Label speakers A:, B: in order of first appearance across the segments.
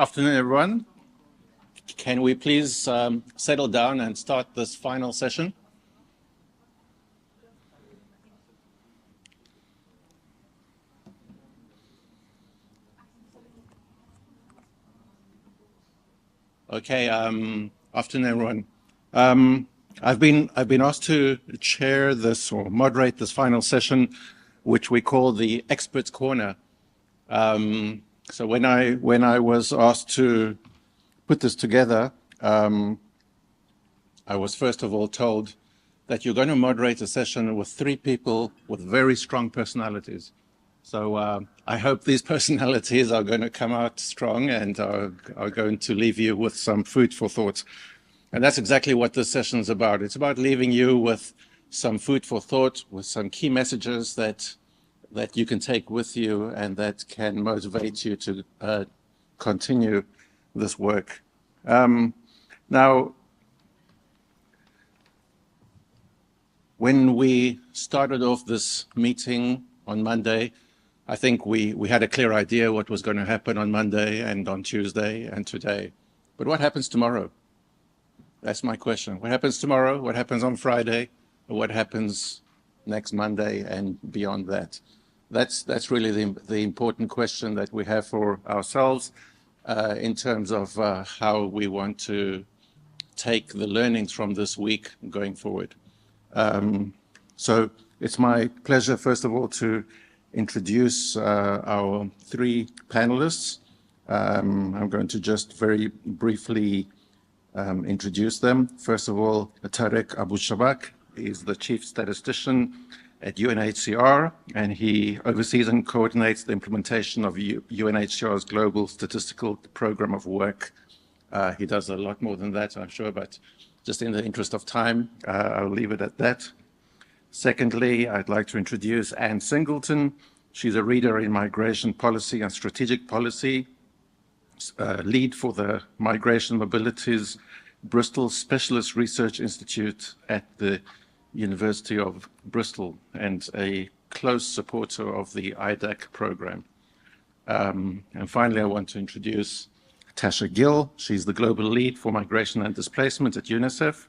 A: Afternoon, everyone. Can we please settle down and start this final session? Okay. Afternoon, everyone. I've been asked to chair this or moderate this final session, which we call the Experts Corner. So when I was asked to put this together, I was first of all told that you're going to moderate a session with three people with very strong personalities. So I hope these personalities are going to come out strong and are going to leave you with some food for thought. And that's exactly what this session is about. It's about leaving you with some food for thought, with some key messages that you can take with you and that can motivate you to continue this work. Now, when we started off this meeting on Monday, I think we had a clear idea what was going to happen on Monday and on Tuesday and today. But what happens tomorrow? That's my question. What happens tomorrow? What happens on Friday? What happens next Monday and beyond that? That's really the important question that we have for ourselves in terms of how we want to take the learnings from this week going forward. So it's my pleasure, first of all, to introduce our three panelists. I'm going to just very briefly introduce them. First of all, Tarek Abu Shabak is the Chief Statistician at UNHCR, and he oversees and coordinates the implementation of UNHCR's Global Statistical Program of Work. He does a lot more than that, I'm sure, but just in the interest of time, I'll leave it at that. Secondly, I'd like to introduce Anne Singleton. She's a reader in migration policy and strategic policy, lead for the Migration Mobilities Bristol Specialist Research Institute at the University of Bristol, and a close supporter of the IDAC program. And finally, I want to introduce Tasha Gill. She's the global lead for migration and displacement at UNICEF.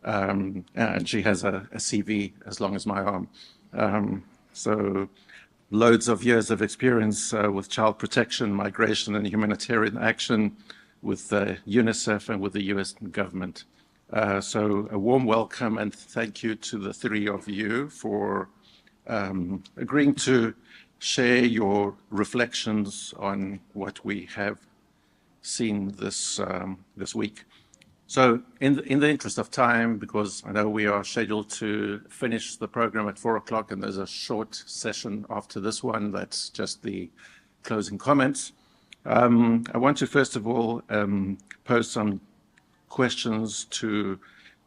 A: And she has a CV as long as my arm. So loads of years of experience with child protection, migration, and humanitarian action with UNICEF and with the US government. So a warm welcome and thank you to the three of you for agreeing to share your reflections on what we have seen this week. So in the interest of time, because I know we are scheduled to finish the program at 4 o'clock and there's a short session after this one, that's just the closing comments. I want to first of all pose some questions to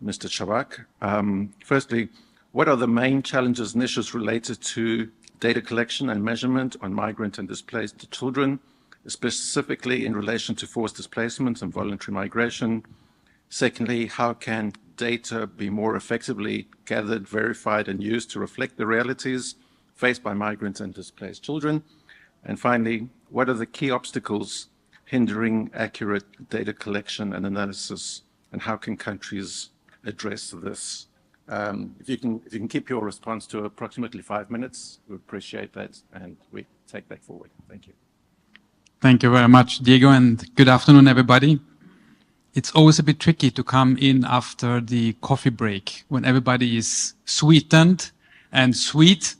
A: Mr. Shabak. Firstly, what are the main challenges and issues related to data collection and measurement on migrant and displaced children, specifically in relation to forced displacement and voluntary migration? Secondly, how can data be more effectively gathered, verified, and used to reflect the realities faced by migrants and displaced children? And finally, what are the key obstacles hindering accurate data collection and analysis, and how can countries address this? If you can keep your response to approximately 5 minutes, we appreciate that, and we take that forward. Thank you.
B: Thank you very much, Diego, and good afternoon, everybody. It's always a bit tricky to come in after the coffee break when everybody is sweetened and sweet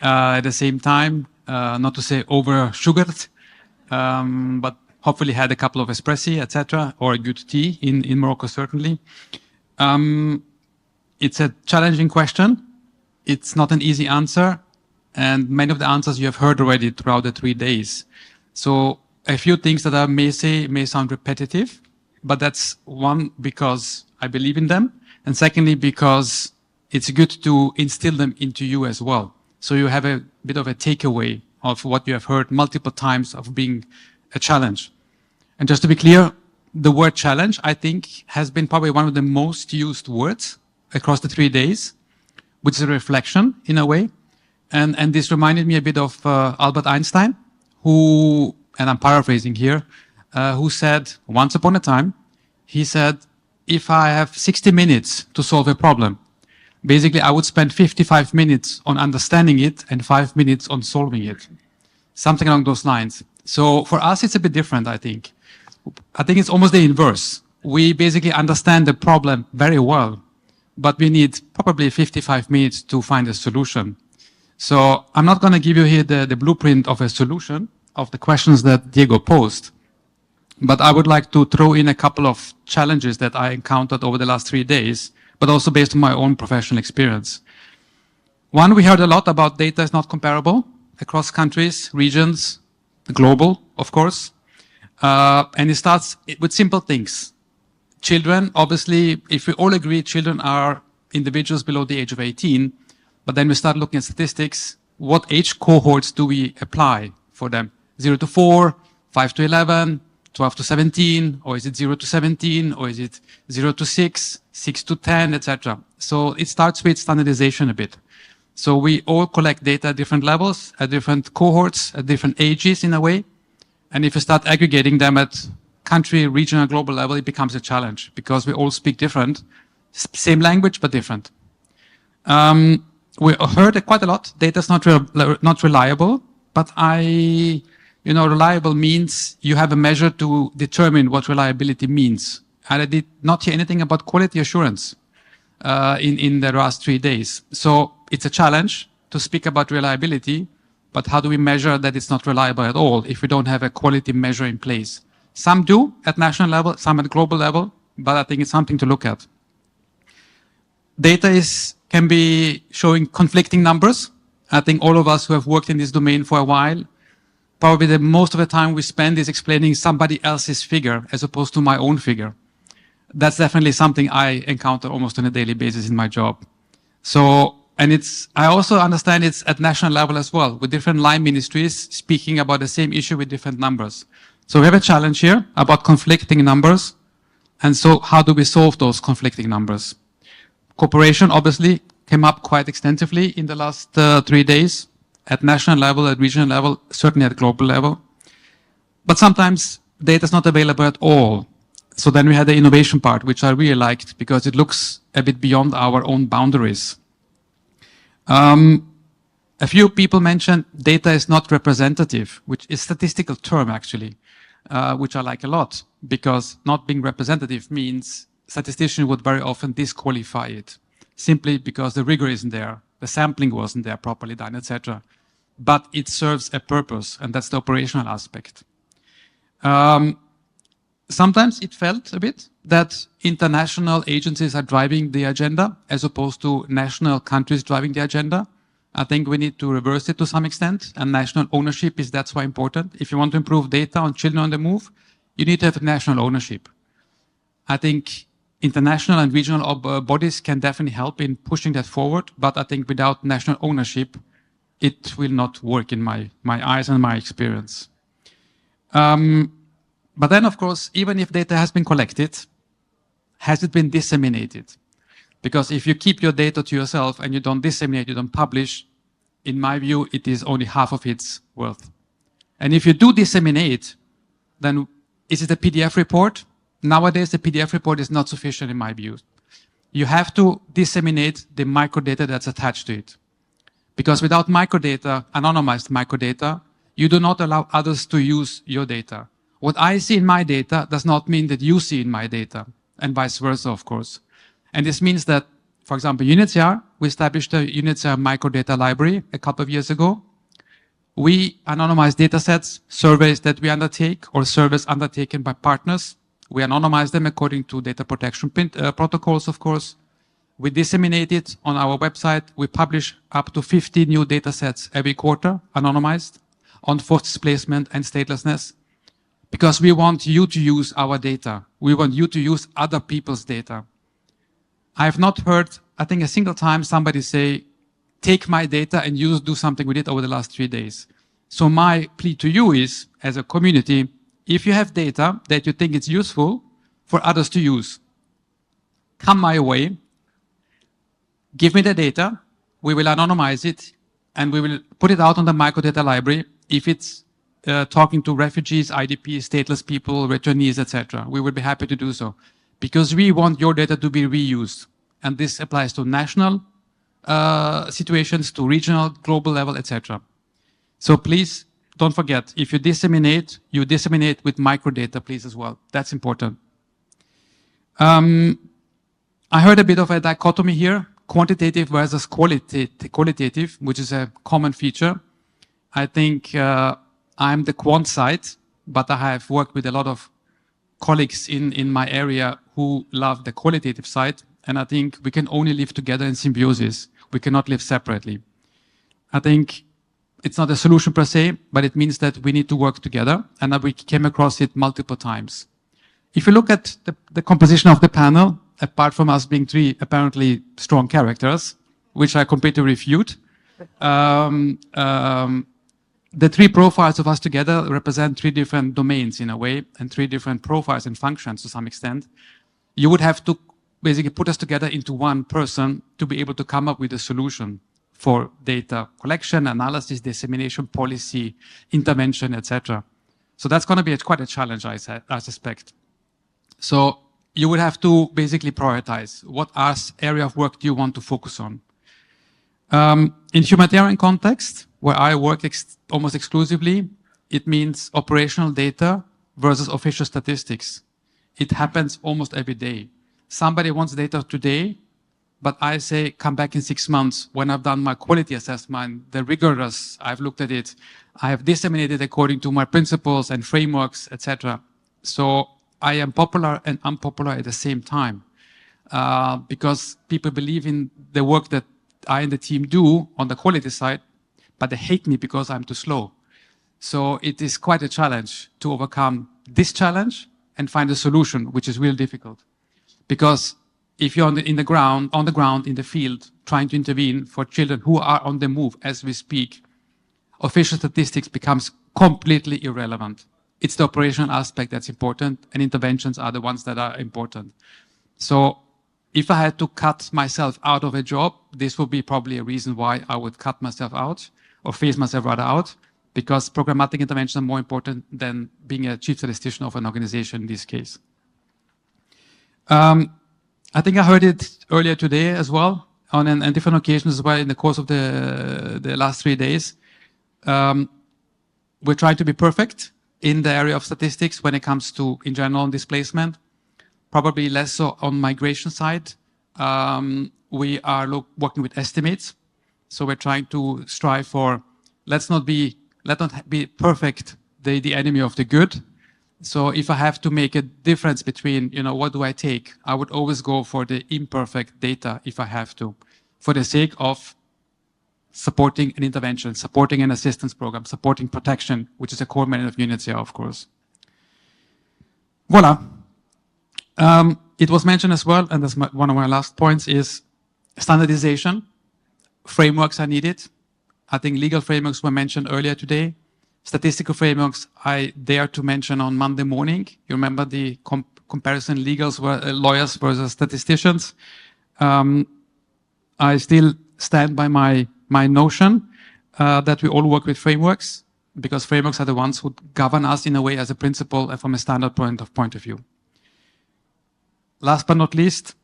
B: at the same time, not to say over sugared, but hopefully had a couple of espressi, etc., or a good tea in Morocco, certainly. It's a challenging question. It's not an easy answer, and many of the answers you have heard already throughout the 3 days. So a few things that I may say may sound repetitive, but that's one, because I believe in them, and secondly, because it's good to instill them into you as well. So you have a bit of a takeaway of what you have heard multiple times of being a challenge. And just to be clear, the word challenge, I think, has been probably one of the most used words across the 3 days, which is a reflection in a way. And this reminded me a bit of Albert Einstein, who, and I'm paraphrasing here, who said, once upon a time, he said, if I have 60 minutes to solve a problem, basically I would spend 55 minutes on understanding it and 5 minutes on solving it. Something along those lines. So for us, it's a bit different, I think. I think it's almost the inverse. We basically understand the problem very well, but we need probably 55 minutes to find a solution. So I'm not going to give you here the blueprint of a solution of the questions that Diego posed, but I would like to throw in a couple of challenges that I encountered over the last 3 days, but also based on my own professional experience. One, we heard a lot about data is not comparable across countries, regions, global, of course. And it starts with simple things. Children, obviously, if we all agree children are individuals below the age of 18, but then we start looking at statistics, what age cohorts do we apply for them? 0 to 4, 5 to 11, 12 to 17, or is it 0 to 17, or is it 0 to 6, 6 to 10, etc. So it starts with standardization a bit. So we all collect data at different levels, at different cohorts, at different ages in a way. And if you start aggregating them at country, regional, global level, it becomes a challenge because we all speak different, same language, but different. We heard quite a lot. Data is not reliable, but reliable means you have a measure to determine what reliability means. And I did not hear anything about quality assurance in the last 3 days. So it's a challenge to speak about reliability, but how do we measure that it's not reliable at all if we don't have a quality measure in place? Some do at national level, some at global level, but I think it's something to look at. Data can be showing conflicting numbers. I think all of us who have worked in this domain for a while, probably the most of the time we spend is explaining somebody else's figure as opposed to my own figure. That's definitely something I encounter almost on a daily basis in my job. So, I also understand it's at national level as well, with different line ministries speaking about the same issue with different numbers. So we have a challenge here about conflicting numbers. And so how do we solve those conflicting numbers? Cooperation obviously came up quite extensively in the last 3 days at national level, at regional level, certainly at global level. But sometimes data is not available at all. So then we had the innovation part, which I really liked because it looks a bit beyond our own boundaries. A few people mentioned data is not representative, which is a statistical term actually, which I like a lot because not being representative means statistician would very often disqualify it simply because the rigor isn't there, the sampling wasn't there properly done, etc. But it serves a purpose, and that's the operational aspect. Sometimes it felt a bit that international agencies are driving the agenda as opposed to national countries driving the agenda. I think we need to reverse it to some extent, and national ownership that's why important. If you want to improve data on children on the move, you need to have national ownership. I think international and regional bodies can definitely help in pushing that forward, but I think without national ownership, it will not work in my eyes and my experience. But then, of course, even if data has been collected, has it been disseminated? Because if you keep your data to yourself and you don't disseminate, you don't publish, in my view, it is only half of its worth. And if you do disseminate, then is it a PDF report? Nowadays, the PDF report is not sufficient in my view. You have to disseminate the microdata that's attached to it. Because without microdata, anonymized microdata, you do not allow others to use your data. What I see in my data does not mean that you see in my data, and vice versa, of course. And this means that, for example, UNITSR, we established a UNITSR microdata library a couple of years ago. We anonymize data sets, surveys that we undertake, or surveys undertaken by partners. We anonymize them according to data protection protocols, of course. We disseminate it on our website. We publish up to 50 new data sets every quarter, anonymized, on forced displacement and statelessness. Because we want you to use our data. We want you to use other people's data. I have not heard, I think, a single time somebody say, take my data and do something with it over the last 3 days. So my plea to you is, as a community, if you have data that you think it's useful for others to use, come my way, give me the data, we will anonymize it, and we will put it out on the microdata library. If it's talking to refugees, IDPs, stateless people, returnees, etc. We would be happy to do so because we want your data to be reused. And this applies to national situations, to regional, global level, etc. So please don't forget, if you disseminate with microdata, please, as well. That's important. I heard a bit of a dichotomy here, quantitative versus qualitative, which is a common feature. I think I'm the quant side, but I have worked with a lot of colleagues in my area who love the qualitative side, and I think we can only live together in symbiosis. We cannot live separately. I think it's not a solution per se, but it means that we need to work together, and we came across it multiple times. If you look at the composition of the panel, apart from us being three apparently strong characters, which I completely refute, the three profiles of us together represent three different domains in a way, and three different profiles and functions to some extent. You would have to basically put us together into one person to be able to come up with a solution for data collection, analysis, dissemination, policy, intervention, etc. So that's going to be quite a challenge, I suspect. So you would have to basically prioritize what area of work do you want to focus on. In humanitarian context, where I work almost exclusively, it means operational data versus official statistics. It happens almost every day. Somebody wants data today, but I say, come back in 6 months when I've done my quality assessment, the rigorous, I've looked at it, I have disseminated according to my principles and frameworks, etc. So I am popular and unpopular at the same time because people believe in the work that I and the team do on the quality side, but they hate me because I'm too slow. So it is quite a challenge to overcome this challenge and find a solution, which is really difficult. Because if you're on the ground, in the field, trying to intervene for children who are on the move as we speak, official statistics becomes completely irrelevant. It's the operational aspect that's important, and interventions are the ones that are important. So if I had to cut myself out of a job, this would be probably a reason why I would cut myself out or phase myself rather out, because programmatic interventions are more important than being a chief statistician of an organization in this case. I think I heard it earlier today as well, on different occasions as well in the course of the last 3 days. We're trying to be perfect in the area of statistics when it comes to, in general, displacement. Probably less so on migration side. We are working with estimates. So we're trying to strive for, let not be perfect, the enemy of the good. So if I have to make a difference between, what do I take? I would always go for the imperfect data if I have to, for the sake of supporting an intervention, supporting an assistance program, supporting protection, which is a core mandate of UNHCR, of course. Voila. It was mentioned as well, and that's one of my last points, is standardization. Frameworks are needed. I think legal frameworks were mentioned earlier today. Statistical frameworks, I dare to mention on Monday morning. You remember the comparison lawyers versus statisticians. I still stand by my notion that we all work with frameworks, because frameworks are the ones who govern us in a way as a principle and from a standard point of view. Last but not least,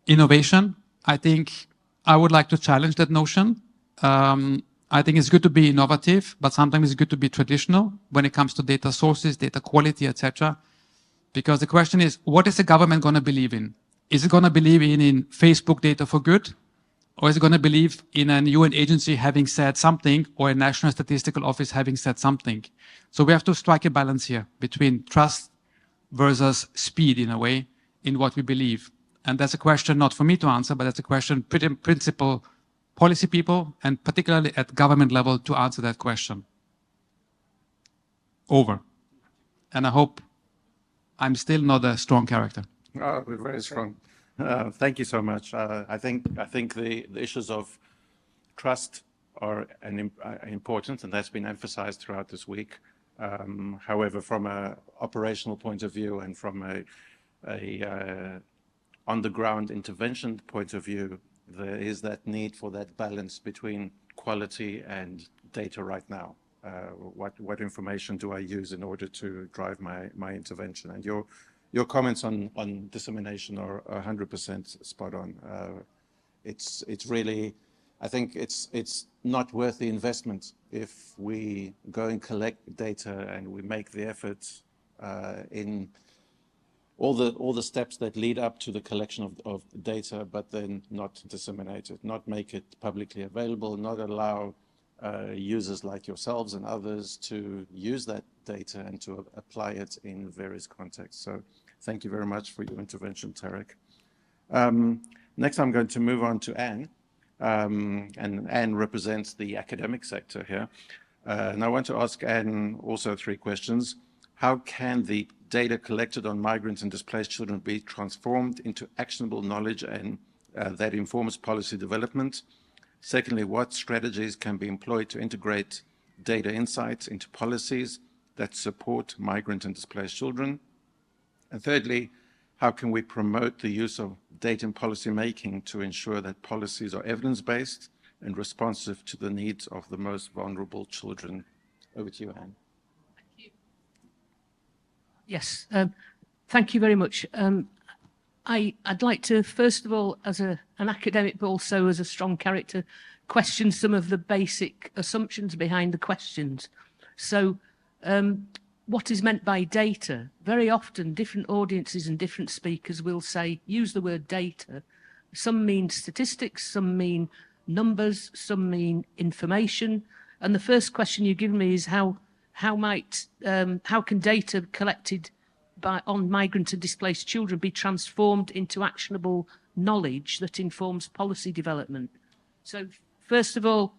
B: innovation. I think I would like to challenge that notion. I think it's good to be innovative, but sometimes it's good to be traditional when it comes to data sources, data quality, etc. Because the question is, what is the government going to believe in? Is it going to believe in Facebook data for good? Or is it going to believe in an UN agency having said something, or a national statistical office having said something? So we have to strike a balance here between trust versus speed, in a way, in what we believe. And that's a question not for me to answer, but that's a question principal policy people, and particularly at government level, to answer that question. Over. And I hope I'm still not a strong character.
A: Oh, we're very strong. Thank you so much. I think the issues of trust are important, and that's been emphasized throughout this week. However, from an operational point of view and from a on-the-ground intervention point of view, there is that need for that balance between quality and data right now? What information do I use in order to drive my intervention? And your comments on dissemination are 100% spot on. It's really, I think it's not worth the investment if we go and collect data and we make the effort in all the steps that lead up to the collection of data, but then not disseminate it, not make it publicly available, not allow users like yourselves and others to use that data and to apply it in various contexts. So thank you very much for your intervention, Tarek. Next, I'm going to move on to Anne. And Anne represents the academic sector here. And I want to ask Anne also 3 questions. How can the data collected on migrants and displaced children be transformed into actionable knowledge and that informs policy development? Secondly, what strategies can be employed to integrate data insights into policies that support migrant and displaced children? And thirdly, how can we promote the use of data in policy making to ensure that policies are evidence-based and responsive to the needs of the most vulnerable children? Over to you, Anne.
C: Thank you. Yes, thank you very much. I'd like to, first of all, as an academic, but also as a strong character, question some of the basic assumptions behind the questions. So, what is meant by data? Very often, different audiences and different speakers will say, use the word data. Some mean statistics, some mean numbers, some mean information. And the first question you give me is how can data collected on migrant and displaced children be transformed into actionable knowledge that informs policy development? So first of all,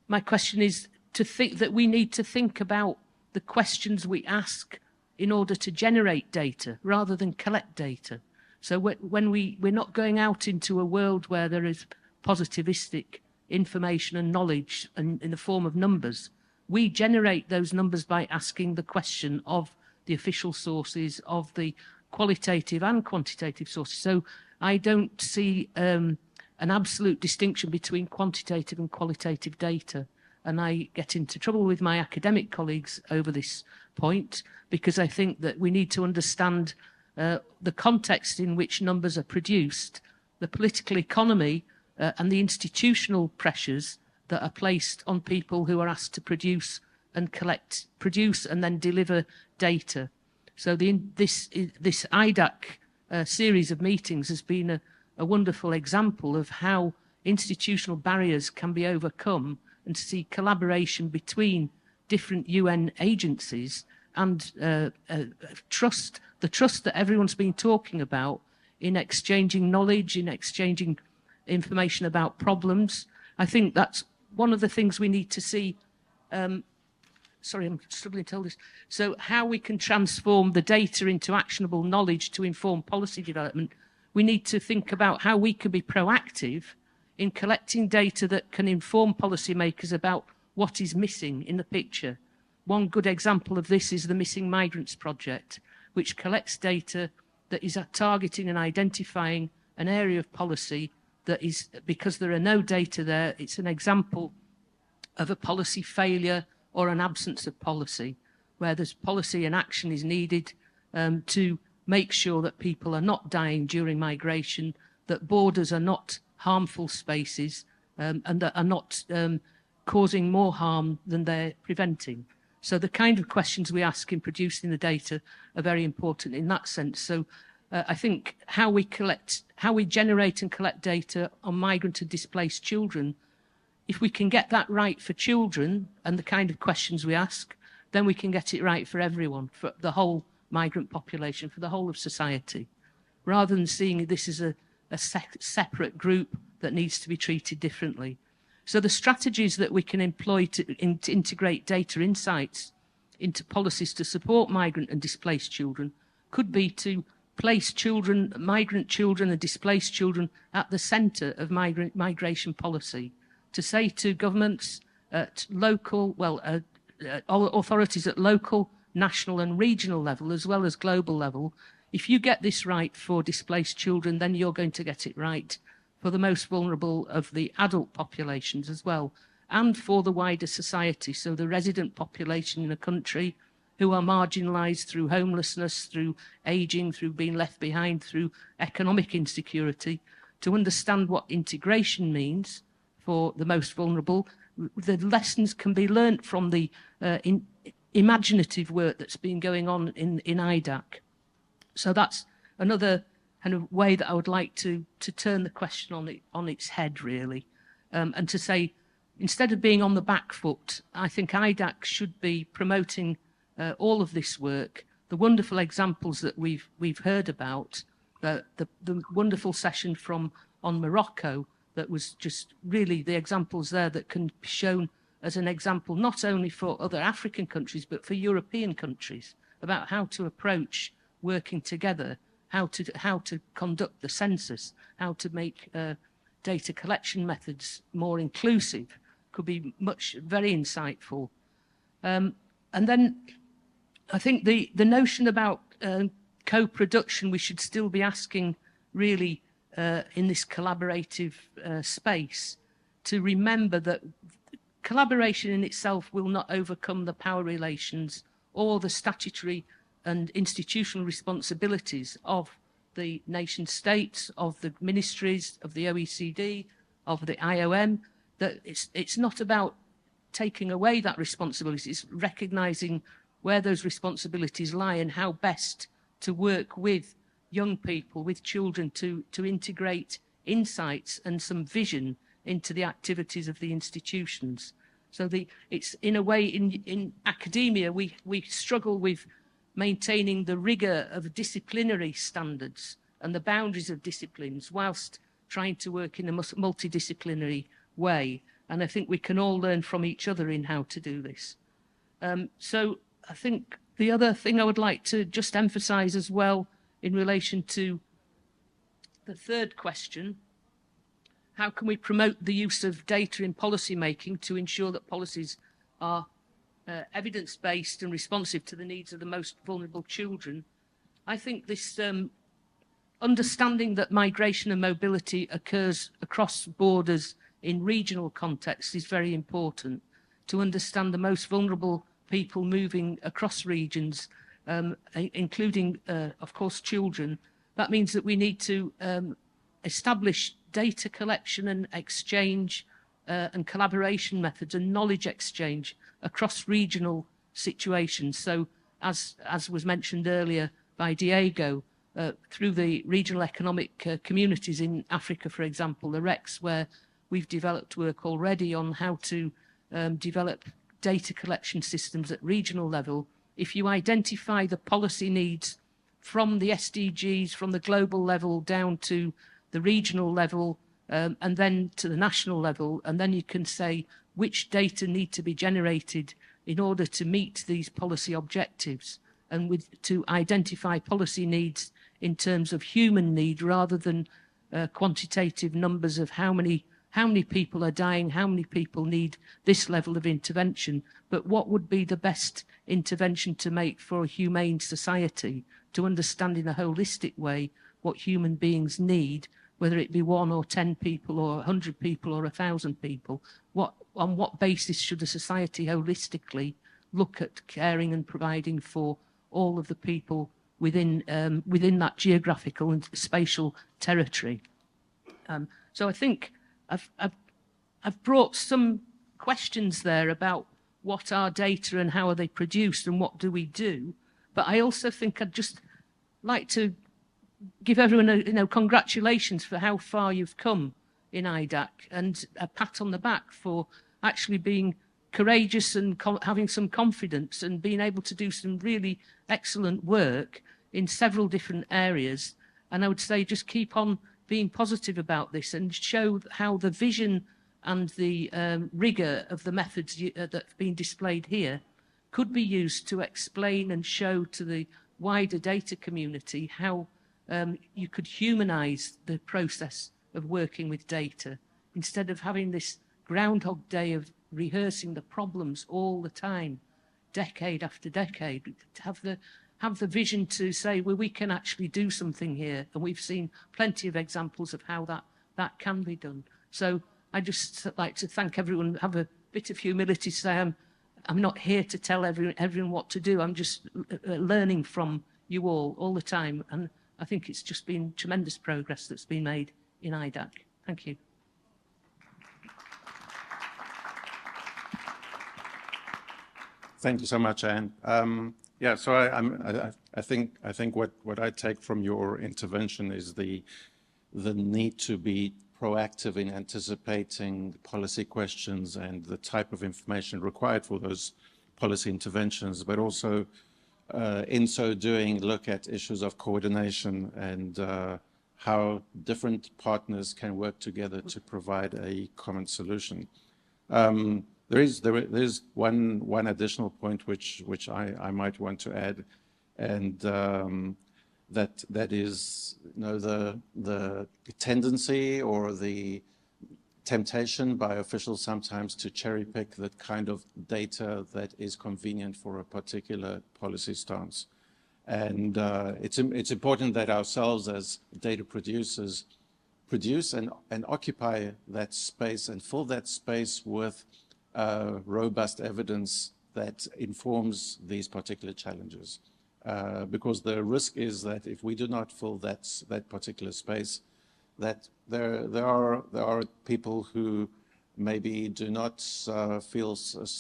C: my question is to think that we need to think about the questions we ask in order to generate data rather than collect data. So when we're not going out into a world where there is positivistic information and knowledge in the form of numbers, we generate those numbers by asking the question of the official sources, of the qualitative and quantitative sources. So I don't see an absolute distinction between quantitative and qualitative data. And I get into trouble with my academic colleagues over this point because I think that we need to understand the context in which numbers are produced, the political economy and the institutional pressures that are placed on people who are asked to produce and then deliver data. So this IDAC series of meetings has been a wonderful example of how institutional barriers can be overcome and to see collaboration between different UN agencies and the trust that everyone's been talking about in exchanging knowledge, in exchanging information about problems. I think that's one of the things we need to see. Sorry, I'm struggling to tell this. So how we can transform the data into actionable knowledge to inform policy development, we need to think about how we can be proactive in collecting data that can inform policymakers about what is missing in the picture. One good example of this is the Missing Migrants Project, which collects data that is targeting and identifying an area of policy that is, because there are no data there, it's an example of a policy failure or an absence of policy, where there's policy and action is needed to make sure that people are not dying during migration, that borders are not harmful spaces, and that are not causing more harm than they're preventing. So the kind of questions we ask in producing the data are very important in that sense. So I think how we generate and collect data on migrant and displaced children, if we can get that right for children and the kind of questions we ask, then we can get it right for everyone, for the whole migrant population, for the whole of society, rather than seeing this as a separate group that needs to be treated differently. So the strategies that we can employ to integrate data insights into policies to support migrant and displaced children could be to place children, migrant children and displaced children at the centre of migration policy, to say to governments at local, authorities at local, national and regional level, as well as global level, if you get this right for displaced children, then you're going to get it right for the most vulnerable of the adult populations as well. and for the wider society. So the resident population in a country who are marginalised through homelessness, through ageing, through being left behind, through economic insecurity, to understand what integration means for the most vulnerable. The lessons can be learnt from the imaginative work that's been going on in IDAC. So that's another kind of way that I would like to turn the question on its head, really, and to say, instead of being on the back foot, I think IDAC should be promoting all of this work, the wonderful examples that we've heard about, the wonderful session on Morocco that was just really the examples there that can be shown as an example not only for other African countries but for European countries about how to approach working together, how to conduct the census, how to make data collection methods more inclusive, could be very insightful. And then I think the notion about co-production, we should still be asking really in this collaborative space to remember that collaboration in itself will not overcome the power relations or the statutory and institutional responsibilities of the nation states, of the ministries, of the OECD, of the IOM. That it's not about taking away that responsibility, it's recognising where those responsibilities lie and how best to work with young people, with children, to integrate insights and some vision into the activities of the institutions. So it's in a way, in academia, we struggle with maintaining the rigour of disciplinary standards and the boundaries of disciplines whilst trying to work in a multidisciplinary way. And I think we can all learn from each other in how to do this. So I think the other thing I would like to just emphasise as well in relation to the third question, how can we promote the use of data in policy making to ensure that policies are evidence-based and responsive to the needs of the most vulnerable children? I think this understanding that migration and mobility occurs across borders in regional contexts is very important, to understand the most vulnerable people moving across regions, including, of course, children. That means that we need to establish data collection and exchange and collaboration methods and knowledge exchange across regional situations. So, as was mentioned earlier by Diego, through the regional economic communities in Africa, for example, the RECs, where we've developed work already on how to develop data collection systems at regional level. If you identify the policy needs from the SDGs, from the global level down to the regional level, and then to the national level, and then you can say which data need to be generated in order to meet these policy objectives, and to identify policy needs in terms of human need rather than quantitative numbers of how many people are dying, how many people need this level of intervention, but what would be the best intervention to make for a humane society, to understand in a holistic way what human beings need, whether it be 1 or 10 people or 100 people or 1,000 people. On what basis should a society holistically look at caring and providing for all of the people within that geographical and spatial territory? So I think I've brought some questions there about what are data and how are they produced and what do we do. But I also think I'd just like to give everyone congratulations for how far you've come in IDAC, and a pat on the back for actually being courageous and having some confidence and being able to do some really excellent work in several different areas. And I would say just keep on being positive about this and show how the vision and the rigour of the methods that have been displayed here could be used to explain and show to the wider data community how you could humanise the process of working with data, instead of having this Groundhog Day of rehearsing the problems all the time, decade after decade. To have the vision to say, well, we can actually do something here, and we've seen plenty of examples of how that can be done. So I just like to thank everyone. Have a bit of humility to say I'm not here to tell everyone what to do. I'm just learning from you all the time. And I think it's just been tremendous progress that's been made in IDAC. Thank you.
A: Thank you so much, Anne. Yeah, so I think what I take from your intervention is the need to be proactive in anticipating policy questions and the type of information required for those policy interventions, but also in so doing, look at issues of coordination and how different partners can work together to provide a common solution. There is one additional point which I might want to add, and that is, you know, the tendency or the temptation by officials sometimes to cherry pick that kind of data that is convenient for a particular policy stance. And it's important that ourselves as data producers produce and occupy that space and fill that space with robust evidence that informs these particular challenges. Because the risk is that if we do not fill that particular space, that there are people who maybe do not feel as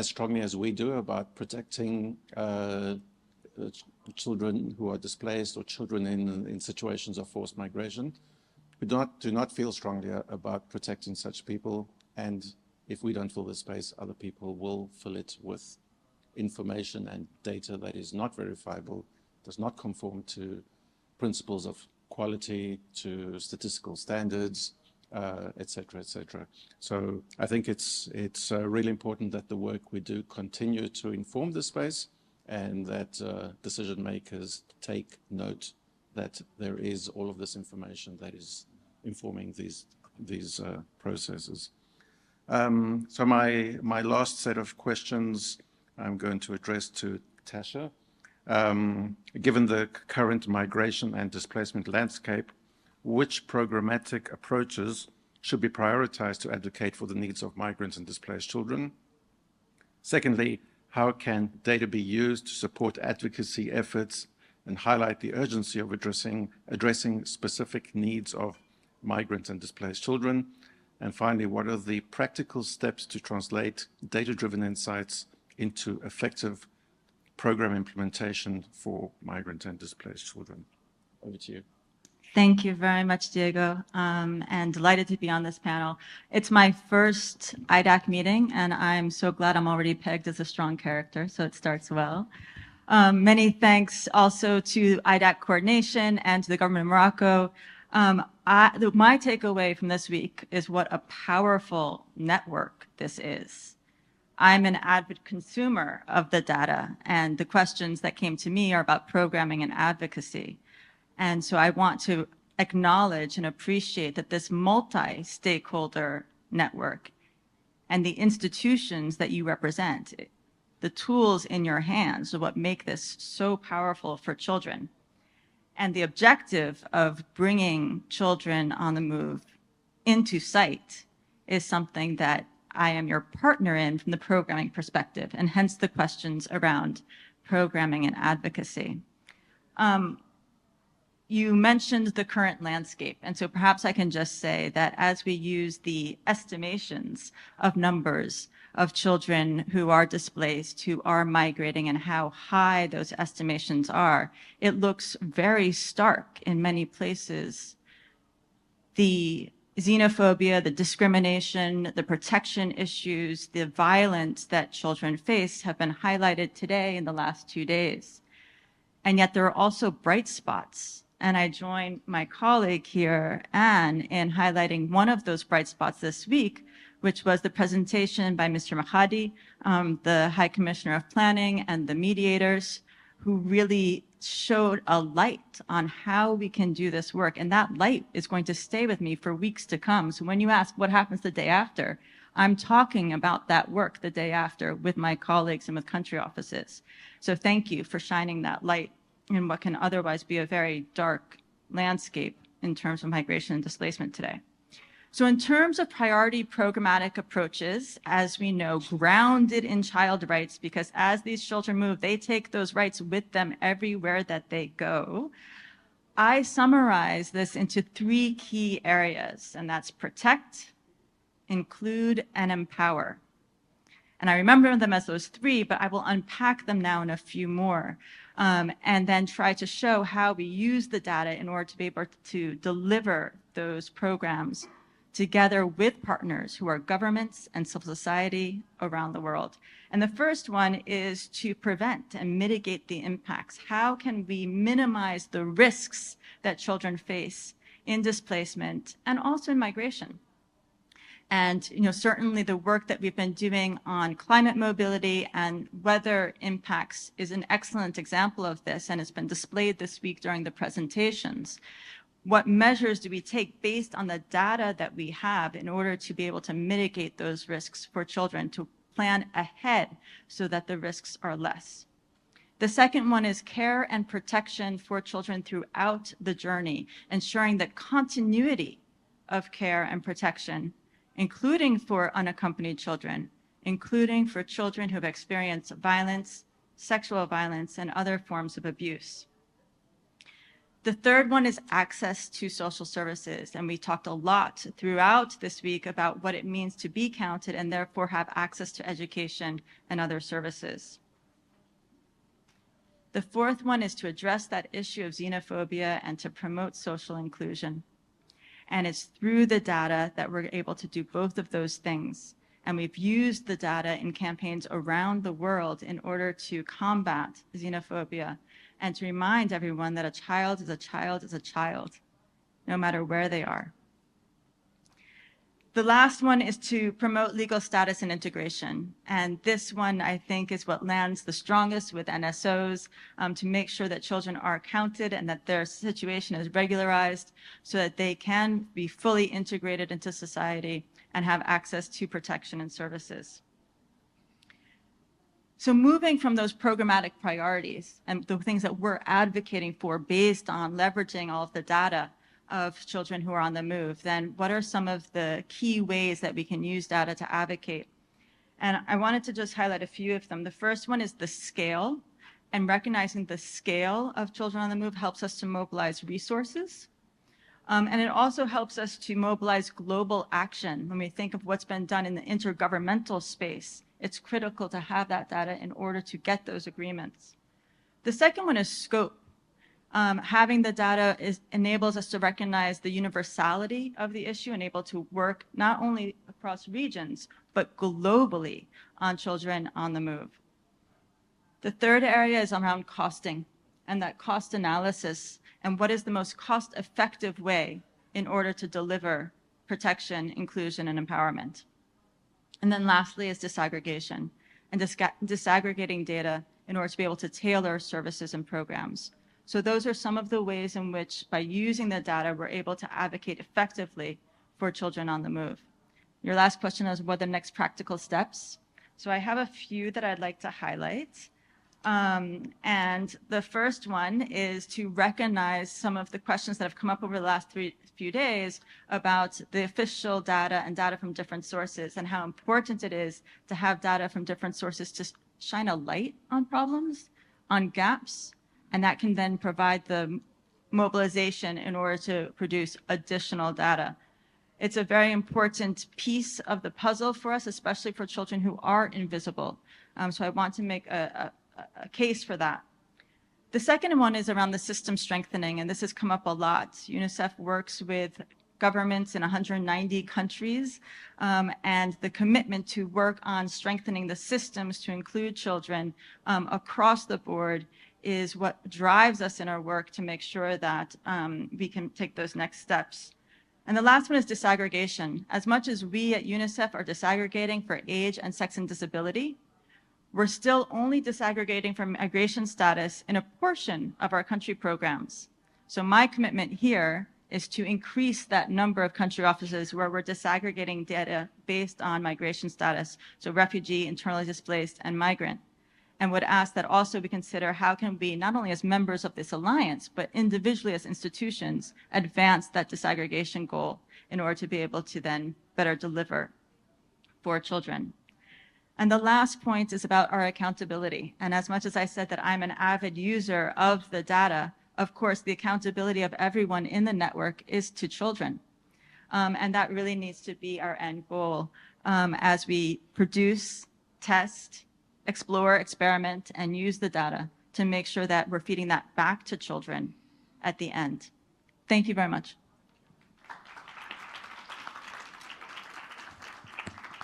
A: strongly as we do about protecting children who are displaced or children in situations of forced migration, who do not feel strongly about protecting such people. And if we don't fill the space, other people will fill it with information and data that is not verifiable, does not conform to principles of quality, to statistical standards, et cetera, et cetera. So I think it's really important that the work we do continue to inform the space, and that decision makers take note that there is all of this information that is informing these processes. So my last set of questions I'm going to address to Tasha. Given the current migration and displacement landscape, which programmatic approaches should be prioritized to advocate for the needs of migrants and displaced children? Secondly, how can data be used to support advocacy efforts and highlight the urgency of addressing specific needs of migrants and displaced children? And finally, what are the practical steps to translate data-driven insights into effective program implementation for migrant and displaced children? Over to you.
D: Thank you very much, Diego, and delighted to be on this panel. It's my first IDAC meeting, and I'm so glad I'm already pegged as a strong character, so it starts well. Many thanks also to IDAC coordination and to the government of Morocco. My takeaway from this week is what a powerful network this is. I'm an avid consumer of the data, and the questions that came to me are about programming and advocacy. And so I want to acknowledge and appreciate that this multi-stakeholder network and the institutions that you represent, the tools in your hands are what make this so powerful for children. And the objective of bringing children on the move into sight is something that I am your partner in from the programming perspective, and hence the questions around programming and advocacy. You mentioned the current landscape, and so perhaps I can just say that as we use the estimations of numbers of children who are displaced, who are migrating, and how high those estimations are, it looks very stark in many places. The xenophobia, the discrimination, the protection issues, the violence that children face have been highlighted today in the last 2 days. And yet there are also bright spots. And I join my colleague here, Anne, in highlighting one of those bright spots this week, which was the presentation by Mr. Mahadi, the High Commissioner of Planning, and the mediators, who really showed a light on how we can do this work. And that light is going to stay with me for weeks to come. So when you ask what happens the day after, I'm talking about that work the day after with my colleagues and with country offices. So thank you for shining that light in what can otherwise be a very dark landscape in terms of migration and displacement today. So in terms of priority programmatic approaches, as we know, grounded in child rights, because as these children move, they take those rights with them everywhere that they go, I summarize this into 3 key areas, and that's protect, include, and empower. And I remember them as those 3, but I will unpack them now in a few more, and then try to show how we use the data in order to be able to deliver those programs together with partners who are governments and civil society around the world. And the first one is to prevent and mitigate the impacts. How can we minimize the risks that children face in displacement and also in migration? And certainly the work that we've been doing on climate mobility and weather impacts is an excellent example of this, and it's been displayed this week during the presentations. What measures do we take based on the data that we have in order to be able to mitigate those risks for children, to plan ahead so that the risks are less? The second one is care and protection for children throughout the journey, ensuring that continuity of care and protection, including for unaccompanied children, including for children who have experienced violence, sexual violence, and other forms of abuse. The third one is access to social services, and we talked a lot throughout this week about what it means to be counted and therefore have access to education and other services. The fourth one is to address that issue of xenophobia and to promote social inclusion. And it's through the data that we're able to do both of those things. And we've used the data in campaigns around the world in order to combat xenophobia and to remind everyone that a child is a child is a child, no matter where they are. The last one is to promote legal status and integration. And this one, I think, is what lands the strongest with NSOs, to make sure that children are counted and that their situation is regularized so that they can be fully integrated into society and have access to protection and services. So moving from those programmatic priorities and the things that we're advocating for based on leveraging all of the data of children who are on the move, then what are some of the key ways that we can use data to advocate? And I wanted to just highlight a few of them. The first one is the scale, and recognizing the scale of children on the move helps us to mobilize resources. And it also helps us to mobilize global action. When we think of what's been done in the intergovernmental space, it's critical to have that data in order to get those agreements. The second one is scope. Having the data enables us to recognize the universality of the issue and able to work not only across regions, but globally on children on the move. The third area is around costing and that cost analysis and what is the most cost-effective way in order to deliver protection, inclusion, and empowerment. And then lastly is disaggregation and disaggregating data in order to be able to tailor services and programs. So those are some of the ways in which, by using the data, we're able to advocate effectively for children on the move. Your last question is, what are the next practical steps? So I have a few that I'd like to highlight. And the first one is to recognize some of the questions that have come up over the last few days about the official data and data from different sources and how important it is to have data from different sources to shine a light on problems, on gaps, and that can then provide the mobilization in order to produce additional data. It's a very important piece of the puzzle for us, especially for children who are invisible. So I want to make a case for that. The second one is around the system strengthening, and this has come up a lot. UNICEF works with governments in 190 countries, and the commitment to work on strengthening the systems to include children across the board is what drives us in our work to make sure that we can take those next steps. And the last one is disaggregation. As much as we at UNICEF are disaggregating for age and sex and disability, we're still only disaggregating for migration status in a portion of our country programs. So my commitment here is to increase that number of country offices where we're disaggregating data based on migration status, so refugee, internally displaced, and migrant. And would ask that also we consider how can we, not only as members of this alliance, but individually as institutions, advance that disaggregation goal in order to be able to then better deliver for children. And the last point is about our accountability. And as much as I said that I'm an avid user of the data, of course, the accountability of everyone in the network is to children. And that really needs to be our end goal as we produce, test, explore, experiment, and use the data to make sure that we're feeding that back to children at the end. Thank you very much.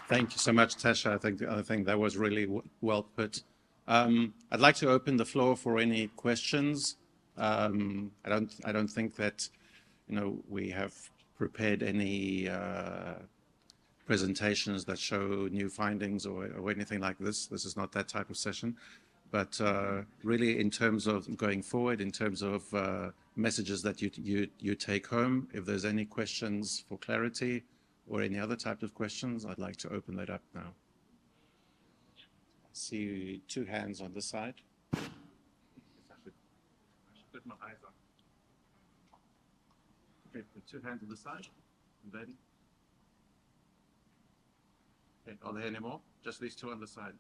A: Thank you so much, Tasha. I think that was really well put. I'd like to open the floor for any questions. I don't think that, we have prepared any presentations that show new findings or anything like this. This is not that type of session. But really, in terms of going forward, in terms of messages that you take home, if there's any questions for clarity or any other type of questions, I'd like to open that up now. I see 2 hands on this side. I should put my eyes on. Okay, put 2 hands on the side, and then. Okay, are there any more? Just these 2 on the side.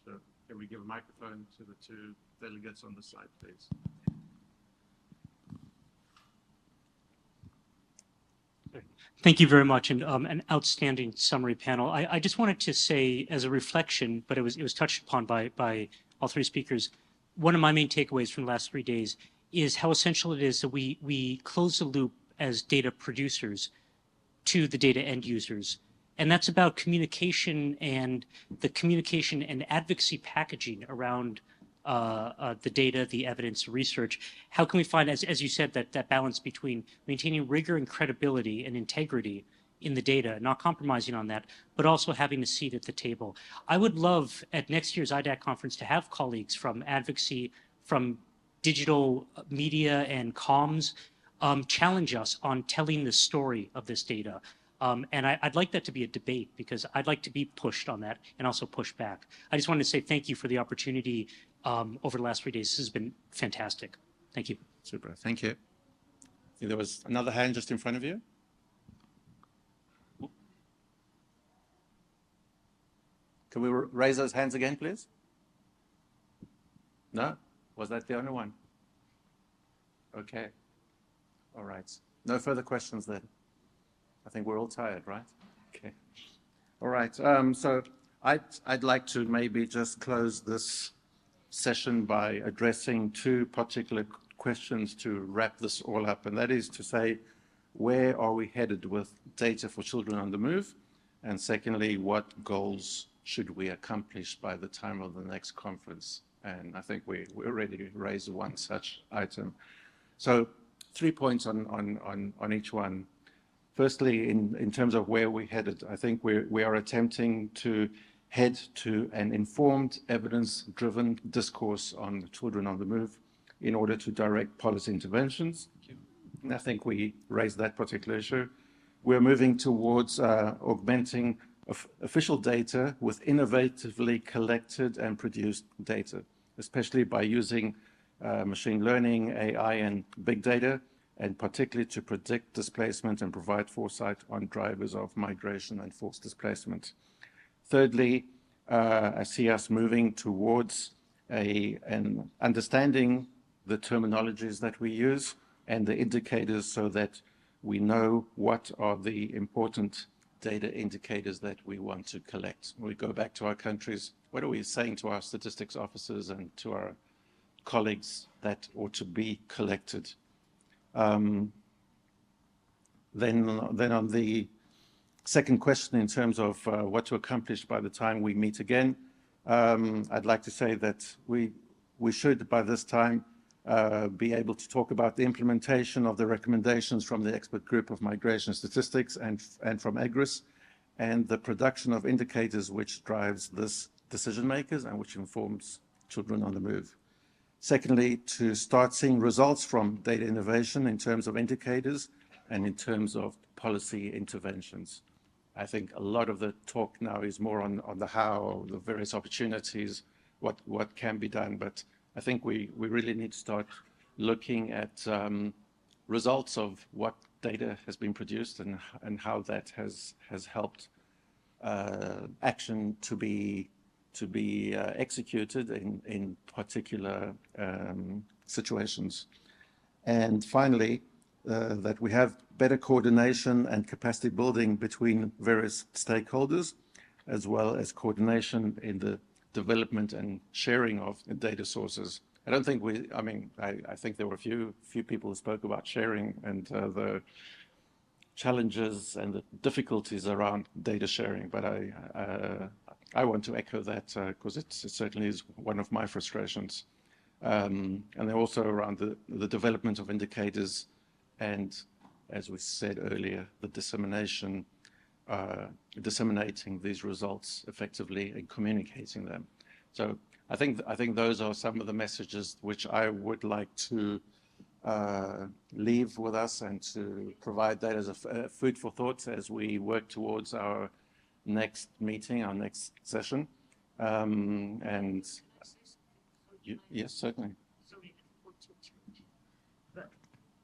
A: So can we give a microphone to the 2 delegates on the side, please?
E: Thank you very much, and an outstanding summary panel. I just wanted to say, as a reflection, but it was touched upon by all 3 speakers. One of my main takeaways from the last 3 days is how essential it is that we close the loop as data producers to the data end users, and that's about communication and the communication and advocacy packaging around the data, the evidence, research. How can we find, as you said, that balance between maintaining rigor and credibility and integrity in the data, not compromising on that, but also having a seat at the table? I would love at next year's IDAC conference to have colleagues from advocacy, from digital media and comms, challenge us on telling the story of this data. And I'd like that to be a debate, because I'd like to be pushed on that and also pushed back. I just wanted to say thank you for the opportunity over the last 3 days. This has been fantastic. Thank you.
A: Super. Thank you. I think there was another hand just in front of you. Can we raise those hands again, please? No? Was that the only one? Okay. All right. No further questions then. I think we're all tired, right? Okay. All right. So I'd like to maybe just close this session by addressing 2 particular questions to wrap this all up. And that is to say, where are we headed with data for children on the move? And secondly, what goals should we accomplish by the time of the next conference? And I think we already raised one such item. So 3 points on each one. Firstly, in terms of where we're headed, I think we are attempting to head to an informed, evidence-driven discourse on children on the move in order to direct policy interventions. And I think we raised that particular issue. We're moving towards augmenting official data with innovatively collected and produced data, especially by using machine learning, AI, and big data, and particularly to predict displacement and provide foresight on drivers of migration and forced displacement. Thirdly, I see us moving towards an understanding the terminologies that we use and the indicators so that we know what are the important data indicators that we want to collect. When we go back to our countries, what are we saying to our statistics officers and to our colleagues that ought to be collected? Then on the second question in terms of what to accomplish by the time we meet again, I'd like to say that we should by this time be able to talk about the implementation of the recommendations from the expert group of migration statistics and from EGRIS, and the production of indicators which drives this decision makers and which informs children on the move. Secondly, to start seeing results from data innovation in terms of indicators and in terms of policy interventions. I think a lot of the talk now is more on the how, the various opportunities, what can be done, but I think we really need to start looking at results of what data has been produced and how that has helped action to be executed in particular situations. And finally, that we have better coordination and capacity building between various stakeholders, as well as coordination in the development and sharing of data sources. I don't think I think there were a few people who spoke about sharing and the challenges and the difficulties around data sharing, but I want to echo that because it certainly is one of my frustrations. And they're also around the development of indicators and, as we said earlier, the disseminating these results effectively and communicating them. So I think those are some of the messages which I would like to leave with us and to provide that as a food for thought as we work towards our next meeting, our next session. Yes, certainly.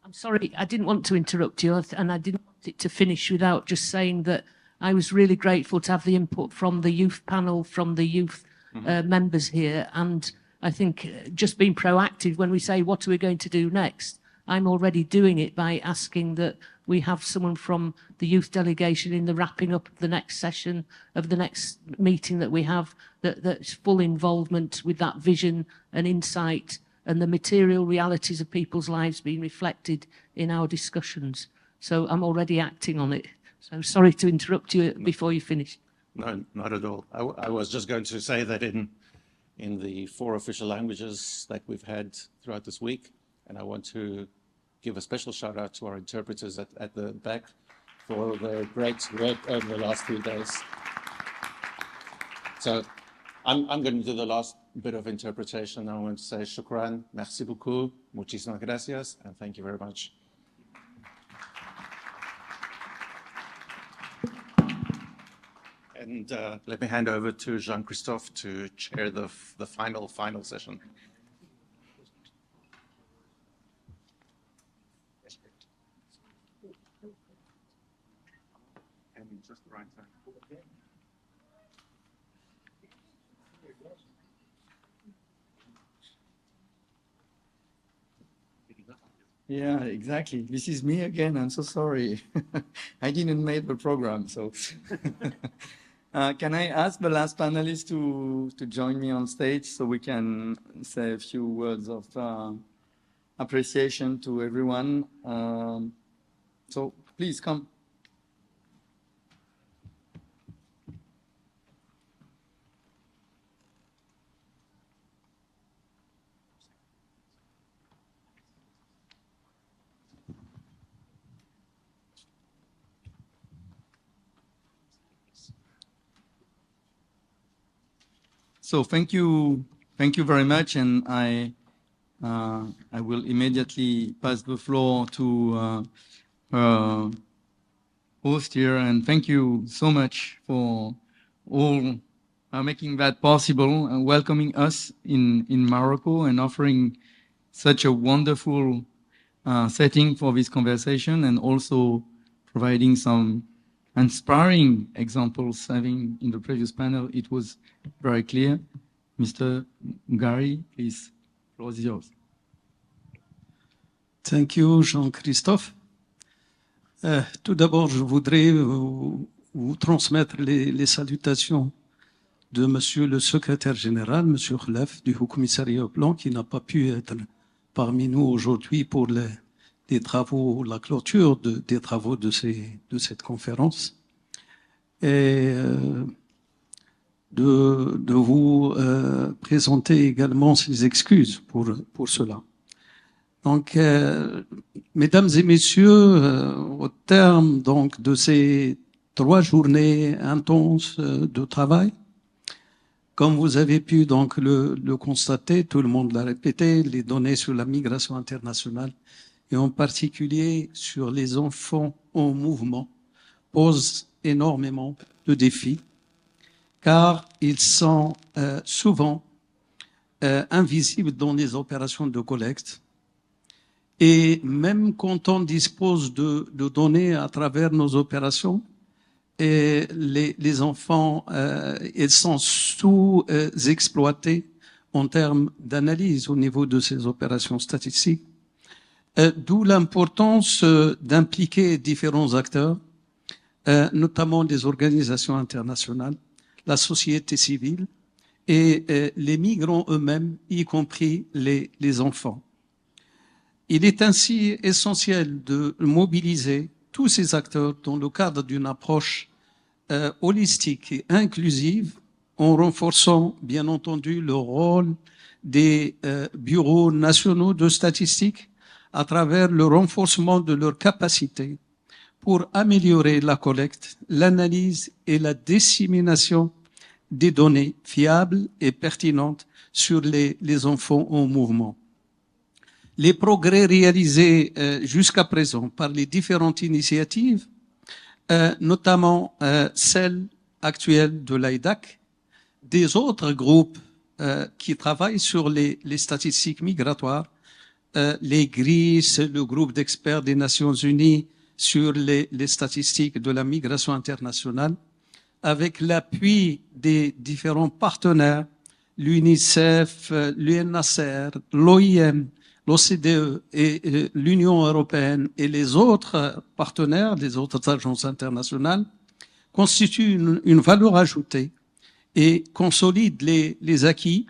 C: I'm sorry, I didn't want to interrupt you, and I didn't want it to finish without just saying that I was really grateful to have the input from the youth panel, from the youth members here, and I think just being proactive when we say, what are we going to do next? I'm already doing it by asking that we have someone from the youth delegation in the wrapping up of the next session of the next meeting that we have, that's full involvement with that vision and insight and the material realities of people's lives being reflected in our discussions. So I'm already acting on it. So sorry to interrupt you before you finish.
A: No, not at all. I was just going to say that in the 4 official languages that we've had throughout this week, and I want to give a special shout out to our interpreters at the back for their great work over the last few days. So I'm going to do the last bit of interpretation. I want to say shukran, merci beaucoup, muchísimas gracias, and thank you very much. And let me hand over to Jean-Christophe to chair the final session. And just the right time.
F: Yeah, exactly. This is me again. I'm so sorry. I didn't make the program, so. Can I ask the last panelist to join me on stage so we can say a few words of appreciation to everyone? So please come. So thank you very much, and I will immediately pass the floor to host here, and thank you so much for all making that possible and welcoming us in Morocco and offering such a wonderful setting for this conversation, and also providing some inspiring examples. Having in the previous panel, it was very clear. Mr. Gary, please, the floor is yours.
G: Thank you, Jean-Christophe. Tout d'abord, je voudrais vous transmettre les salutations de Monsieur le Secrétaire général, Monsieur Khlef, du Haut Commissariat au Plan, qui n'a pas pu être parmi nous aujourd'hui pour les travaux, la clôture des travaux de cette conférence. Et de vous présenter également ses excuses pour cela. Donc, mesdames et messieurs, au terme donc de ces 3 journées intenses de travail, comme vous avez pu donc le constater, tout le monde l'a répété, les données sur la migration internationale et en particulier sur les enfants en mouvement posent énormément de défis, car ils sont souvent invisibles dans les opérations de collecte Et même quand on dispose de données à travers nos opérations, et les enfants, ils sont sous-exploités en termes d'analyse au niveau de ces opérations statistiques. D'où l'importance d'impliquer différents acteurs, notamment des organisations internationales, la société civile et les migrants eux-mêmes, y compris les enfants. Il est ainsi essentiel de mobiliser tous ces acteurs dans le cadre d'une approche holistique et inclusive, en renforçant bien entendu le rôle des bureaux nationaux de statistiques à travers le renforcement de leurs capacités pour améliorer la collecte, l'analyse et la dissémination des données fiables et pertinentes sur les enfants en mouvement. Les progrès réalisés jusqu'à présent par les différentes initiatives, notamment celle actuelle de l'IDAC, des autres groupes qui travaillent sur les statistiques migratoires, les GRIS, le groupe d'experts des Nations Unies sur les statistiques de la migration internationale, avec l'appui des différents partenaires, l'UNICEF, l'UNHCR, l'OIM, l'OCDE et l'Union européenne et les autres partenaires, les autres agences internationales, constituent une valeur ajoutée et consolident les acquis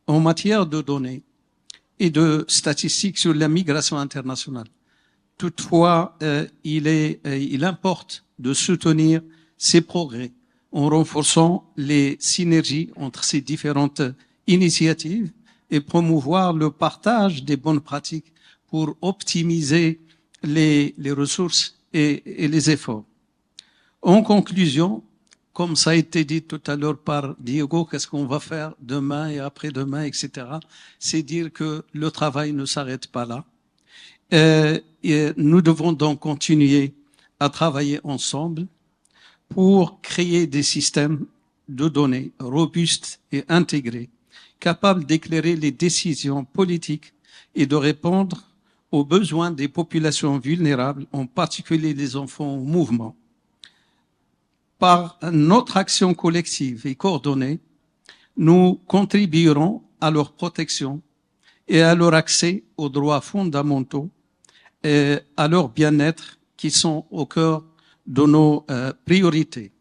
G: en matière de données et de statistiques sur la migration internationale. Toutefois, il importe de soutenir ces progrès en renforçant les synergies entre ces différentes initiatives et promouvoir le partage des bonnes pratiques pour optimiser les ressources et les efforts. En conclusion, comme ça a été dit tout à l'heure par Diego, qu'est-ce qu'on va faire demain et après-demain, etc., c'est dire que le travail ne s'arrête pas là. Et nous devons donc continuer à travailler ensemble pour créer des systèmes de données robustes et intégrés, capables d'éclairer les décisions politiques et de répondre aux besoins des populations vulnérables, en particulier les enfants en mouvement. Par notre action collective et coordonnée, nous contribuerons à leur protection et à leur accès aux droits fondamentaux et à leur bien-être qui sont au cœur de nos priorités.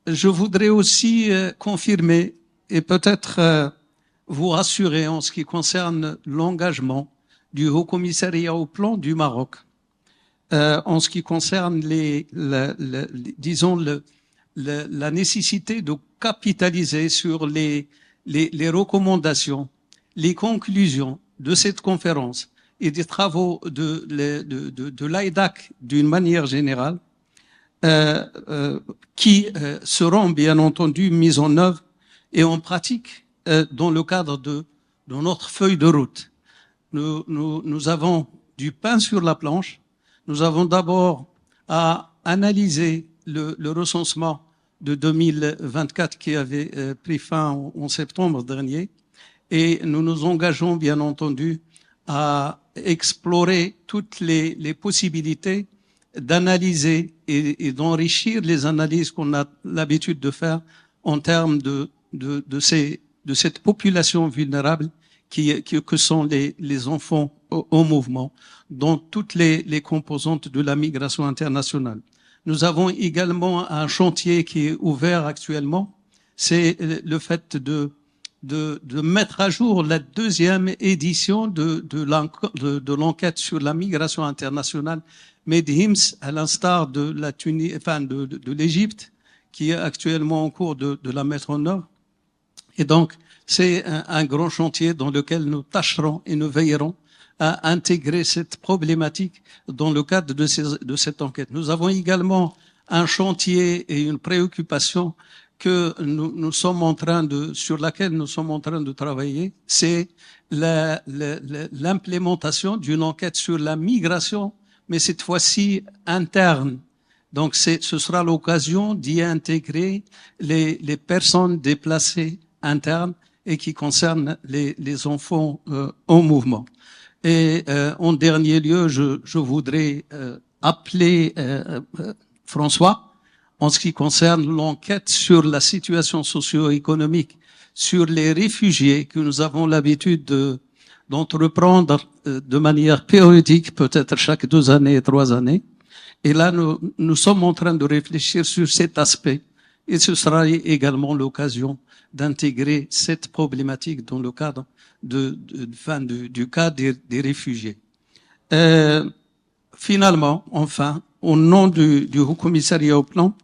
G: Je voudrais aussi confirmer et peut-être vous rassurer en ce qui concerne l'engagement du Haut-Commissariat au plan du Maroc, en ce qui concerne la nécessité de capitaliser sur les recommandations, les conclusions de cette conférence et des travaux de l'IDAC d'une manière générale, qui seront bien entendu mis en œuvre et en pratique dans le cadre de notre feuille de route. Nous avons du pain sur la planche. Nous avons d'abord à analyser le recensement de 2024 qui avait pris fin en septembre dernier, et nous nous engageons bien entendu à explorer toutes les possibilités d'analyser et d'enrichir les analyses qu'on a l'habitude de faire en termes de cette population vulnérable que sont les enfants au mouvement, dans toutes les composantes de la migration internationale. Nous avons également un chantier qui est ouvert actuellement, c'est le fait de mettre à jour la deuxième édition de l'enquête sur la migration internationale MEDHIMS, à l'instar de la Tunisie, enfin de l'Égypte, qui est actuellement en cours de la mettre en œuvre. Et donc, c'est un grand chantier dans lequel nous tâcherons et nous veillerons à intégrer cette problématique dans le cadre de cette enquête. Nous avons également un chantier et une préoccupation que nous sommes en train sur laquelle nous sommes en train de travailler, c'est l'implémentation d'une enquête sur la migration, mais cette fois-ci interne. Donc ce sera l'occasion d'y intégrer les personnes déplacées internes et qui concernent les enfants en mouvement. Et en dernier lieu, je voudrais appeler François en ce qui concerne l'enquête sur la situation socio-économique, sur les réfugiés que nous avons l'habitude d'entreprendre de manière périodique, peut-être chaque 2 années, 3 années. Et là, nous sommes en train de réfléchir sur cet aspect. Et ce sera également l'occasion d'intégrer cette problématique dans le cadre du cas des réfugiés. Finalement, enfin, au nom du Haut Commissariat au Plan,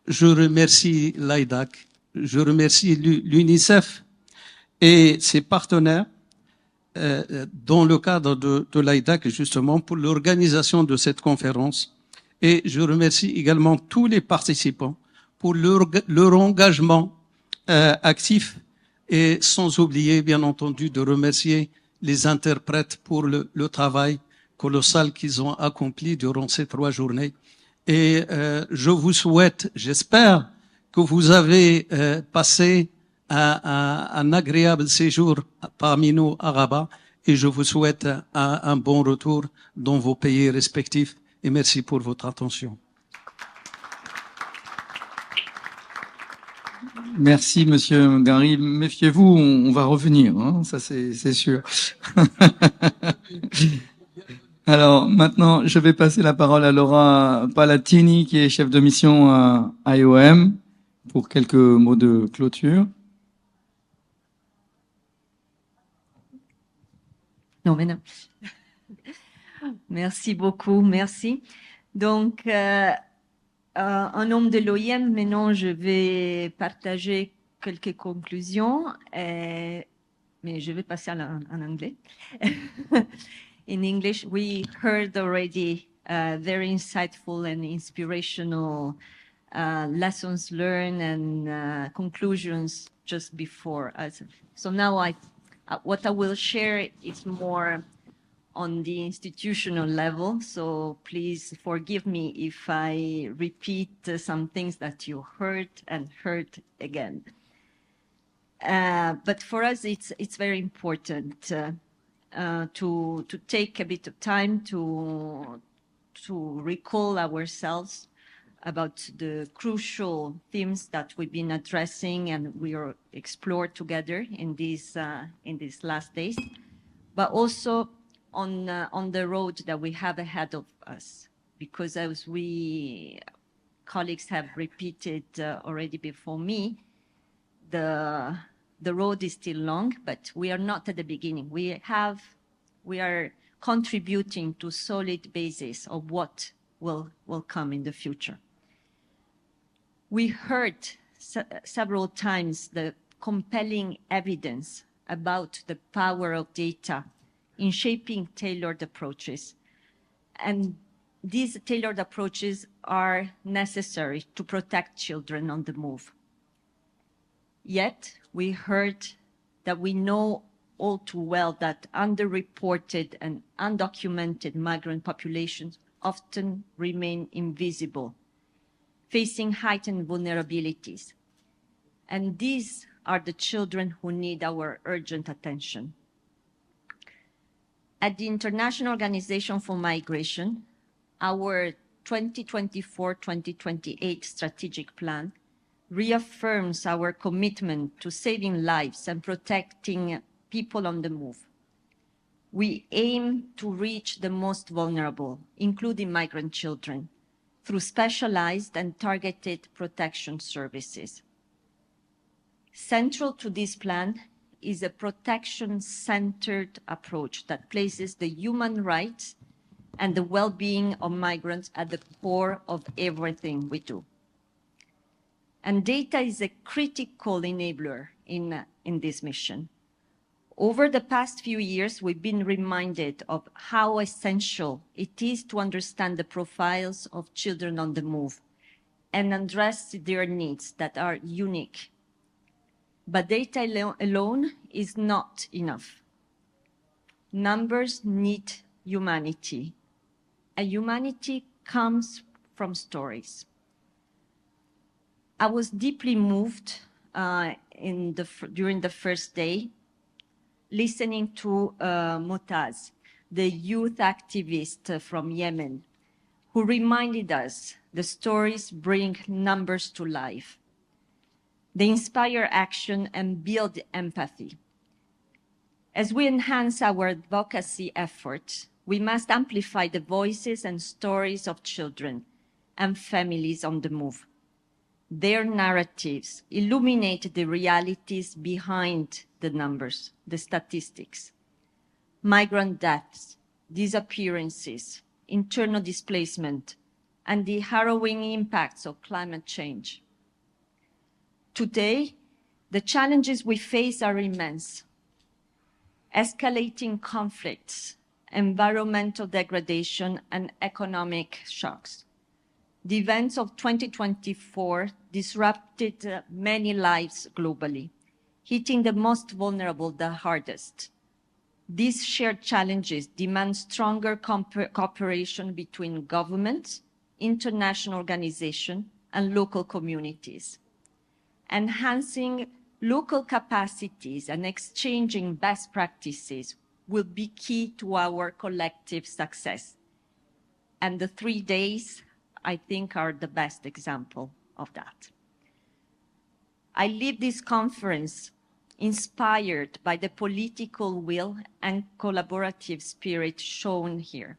G: je remercie l'IDAC, je remercie l'UNICEF et ses partenaires dans le cadre de l'IDAC, justement, pour l'organisation de cette conférence. Et je remercie également tous les participants pour leur engagement actif et sans oublier, bien entendu, de remercier les interprètes pour le travail colossal qu'ils ont accompli durant ces 3 journées. Et je vous souhaite, j'espère que vous avez passé un agréable séjour parmi nous à Rabat et je vous souhaite un bon retour dans vos pays respectifs et merci pour votre attention.
F: Merci, Monsieur Gary. Méfiez-vous, on va revenir, hein, ça c'est sûr. Alors maintenant, je vais passer la parole à Laura Palatini, qui est chef de mission à IOM, pour quelques mots de clôture.
H: Non, mais non. Merci beaucoup, merci. Donc, en nom de l'OIM, maintenant, je vais partager quelques conclusions, mais je vais passer en anglais. In English, we heard already very insightful and inspirational lessons learned and conclusions just before us. So now what I will share is more on the institutional level. So please forgive me if I repeat some things that you heard and heard again. But for us, it's very important to take a bit of time to recall ourselves about the crucial themes that we've been addressing and we are explored together in these last days, but also on the road that we have ahead of us, because as colleagues have repeated already before me, the road is still long, but we are not at the beginning. We are contributing to solid basis of what will come in the future. We heard several times the compelling evidence about the power of data in shaping tailored approaches. And these tailored approaches are necessary to protect children on the move. Yet, we heard that we know all too well that underreported and undocumented migrant populations often remain invisible, facing heightened vulnerabilities. And these are the children who need our urgent attention. At the International Organization for Migration, our 2024-2028 strategic plan reaffirms our commitment to saving lives and protecting people on the move. We aim to reach the most vulnerable, including migrant children, through specialized and targeted protection services. Central to this plan is a protection-centered approach that places the human rights and the well-being of migrants at the core of everything we do. And data is a critical enabler in this mission. Over the past few years, we've been reminded of how essential it is to understand the profiles of children on the move and address their needs that are unique. But data alone is not enough. Numbers need humanity, and humanity comes from stories. I was deeply moved during the first day, listening to Motaz, the youth activist from Yemen, who reminded us the stories bring numbers to life. They inspire action and build empathy. As we enhance our advocacy efforts, we must amplify the voices and stories of children and families on the move. Their narratives illuminate the realities behind the numbers, the statistics. Migrant deaths, disappearances, internal displacement, and the harrowing impacts of climate change. Today, the challenges we face are immense. Escalating conflicts, environmental degradation, and economic shocks. The events of 2024 disrupted many lives globally, hitting the most vulnerable the hardest. These shared challenges demand stronger cooperation between governments, international organizations, and local communities. Enhancing local capacities and exchanging best practices will be key to our collective success. And the 3 days, I think, are the best example of that. I leave this conference inspired by the political will and collaborative spirit shown here.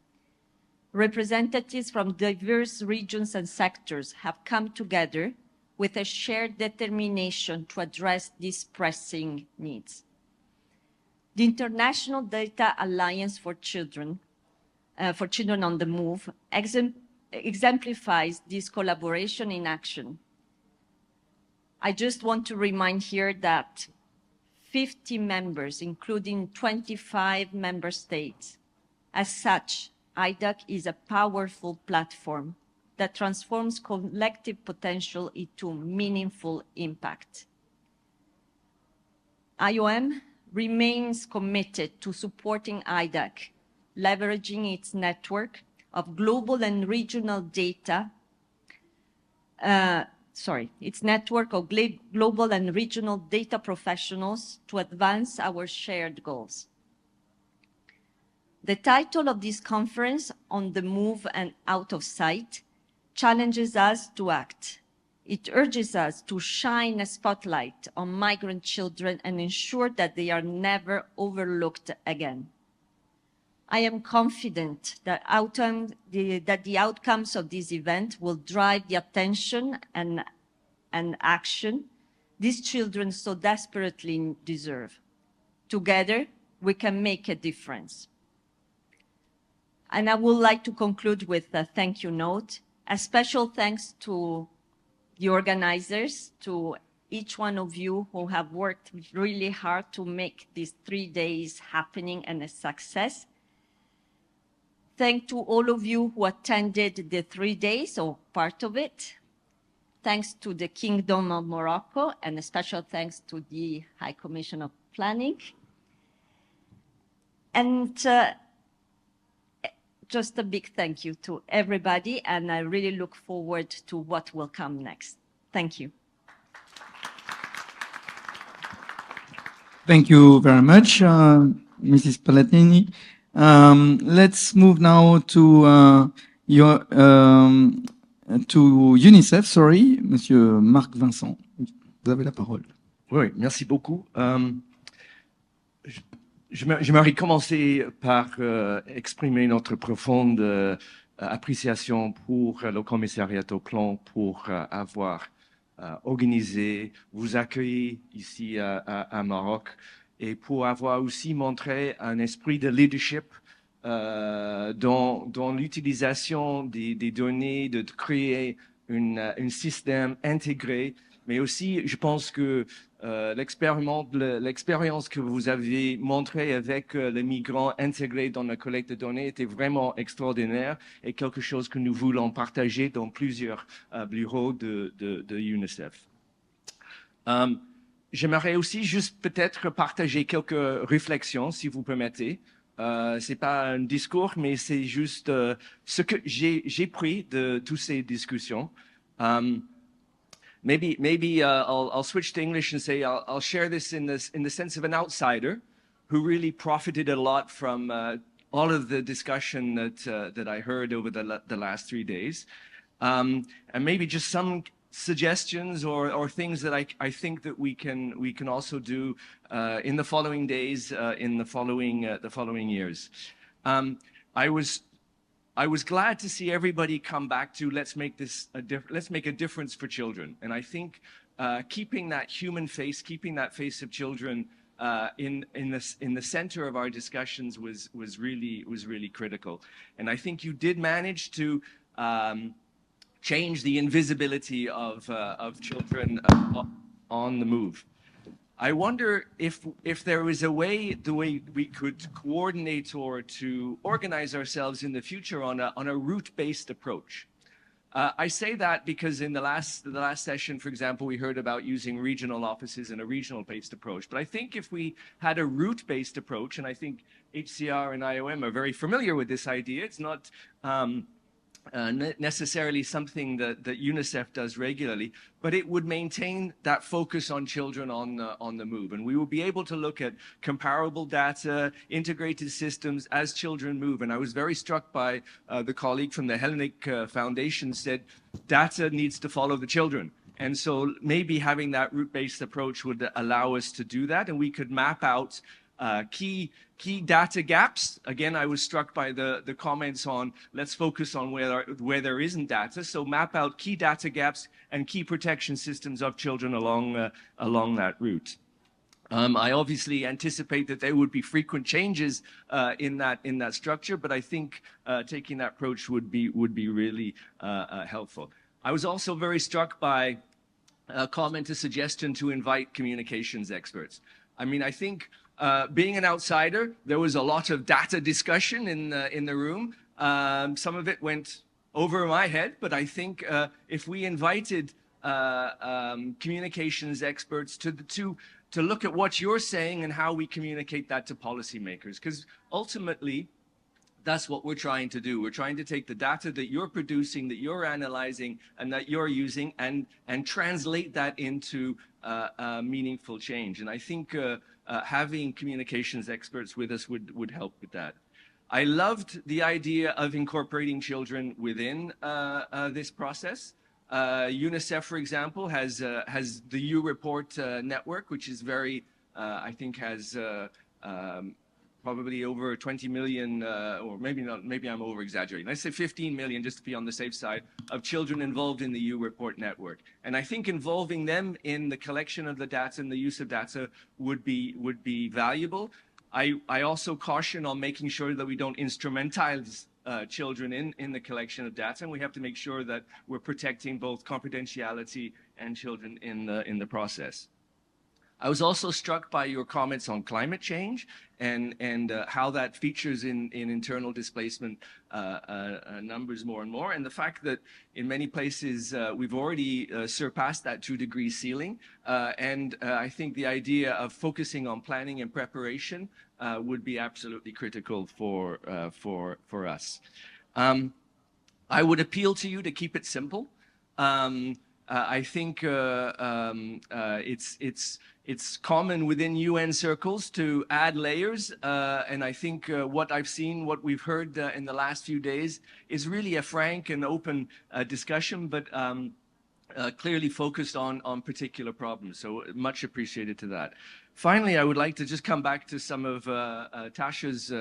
H: Representatives from diverse regions and sectors have come together with a shared determination to address these pressing needs. The International Data Alliance for Children on the Move exemplifies this collaboration in action. I just want to remind here that 50 members, including 25 member states. As such, IDAC is a powerful platform that transforms collective potential into meaningful impact. IOM remains committed to supporting IDAC, leveraging its network of global and regional data, global and regional data professionals to advance our shared goals. The title of this conference, On the Move and Out of Sight, challenges us to act. It urges us to shine a spotlight on migrant children and ensure that they are never overlooked again. I am confident that the outcomes of this event will drive the attention and action these children so desperately deserve. Together, we can make a difference. And I would like to conclude with a thank you note. A special thanks to the organizers, to each one of you who have worked really hard to make these 3 days happening and a success. Thanks to all of you who attended the 3 days or part of it. Thanks to the Kingdom of Morocco, and a special thanks to the High Commission of Planning. And just a big thank you to everybody, and I really look forward to what will come next. Thank you.
F: Thank you very much, Mrs. Palatini. Let's move now to UNICEF, sorry, Monsieur Marc Vincent. Vous avez la parole.
I: Oui, merci beaucoup. J'aimerais commencer par exprimer notre profonde appréciation pour le commissariat au plan pour avoir organisé, vous accueillir ici à Maroc et pour avoir aussi montré un esprit de leadership dans l'utilisation des données, de créer un système intégré. Mais aussi, je pense que l'expérience que vous avez montrée avec les migrants intégrés dans la collecte de données était vraiment extraordinaire et quelque chose que nous voulons partager dans plusieurs bureaux de UNICEF. J'aimerais aussi juste peut-être partager quelques réflexions, si vous permettez. C'est pas un discours, mais c'est juste ce que j'ai pris de toutes ces discussions. Maybe I'll switch to English and say I'll share this in the sense of an outsider who really profited a lot from all of the discussion that I heard over the last 3 days. And maybe just some suggestions or things that I think that we can also do in the following days, in the following years. I was glad to see everybody come back to let's make a difference for children. And I think keeping that human face, keeping that face of children in the center of our discussions was really critical. And I think you did manage to change the invisibility of children on the move. I wonder if there was the way we could coordinate or to organize ourselves in the future on a route-based approach. I say that because in the last session, for example, we heard about using regional offices and a regional-based approach. But I think if we had a route-based approach, and I think HCR and IOM are very familiar with this idea, it's not necessarily something that UNICEF does regularly, but it would maintain that focus on children on the move. And we will be able to look at comparable data, integrated systems as children move. And I was very struck by the colleague from the Hellenic Foundation said, data needs to follow the children. And so maybe having that route-based approach would allow us to do that, and we could map out key data gaps. Again, I was struck by the comments on let's focus on where there isn't data. So map out key data gaps and key protection systems of children along that route. I obviously anticipate that there would be frequent changes in that structure, but I think taking that approach would be really helpful. I was also very struck by a comment, a suggestion to invite communications experts. I mean, I think being an outsider, there was a lot of data discussion in the room. Some of it went over my head, but I think if we invited communications experts to look at what you're saying and how we communicate that to policymakers, because ultimately, that's what we're trying to do. We're trying to take the data that you're producing, that you're analyzing, and that you're using, and translate that into meaningful change. And I think having communications experts with us would help with that. I loved the idea of incorporating children within this process. UNICEF, for example, has the U Report network, which is very, I think, has probably over 20 million, or maybe not, maybe I'm over exaggerating. Let's say 15 million, just to be on the safe side, of children involved in the U Report network. And I think involving them in the collection of the data and the use of data would be valuable. I also caution on making sure that we don't instrumentalize children in the collection of data, and we have to make sure that we're protecting both confidentiality and children in the process. I was also struck by your comments on climate change and how that features in internal displacement numbers more and more, and the fact that in many places we've already surpassed that 2-degree ceiling, and I think the idea of focusing on planning and preparation would be absolutely critical for us. I would appeal to you to keep it simple. I think it's common within UN circles to add layers, and I think what I've seen, what we've heard in the last few days is really a frank and open discussion, but clearly focused on particular problems. So much appreciated to that. Finally, I would like to just come back to some of Tasha's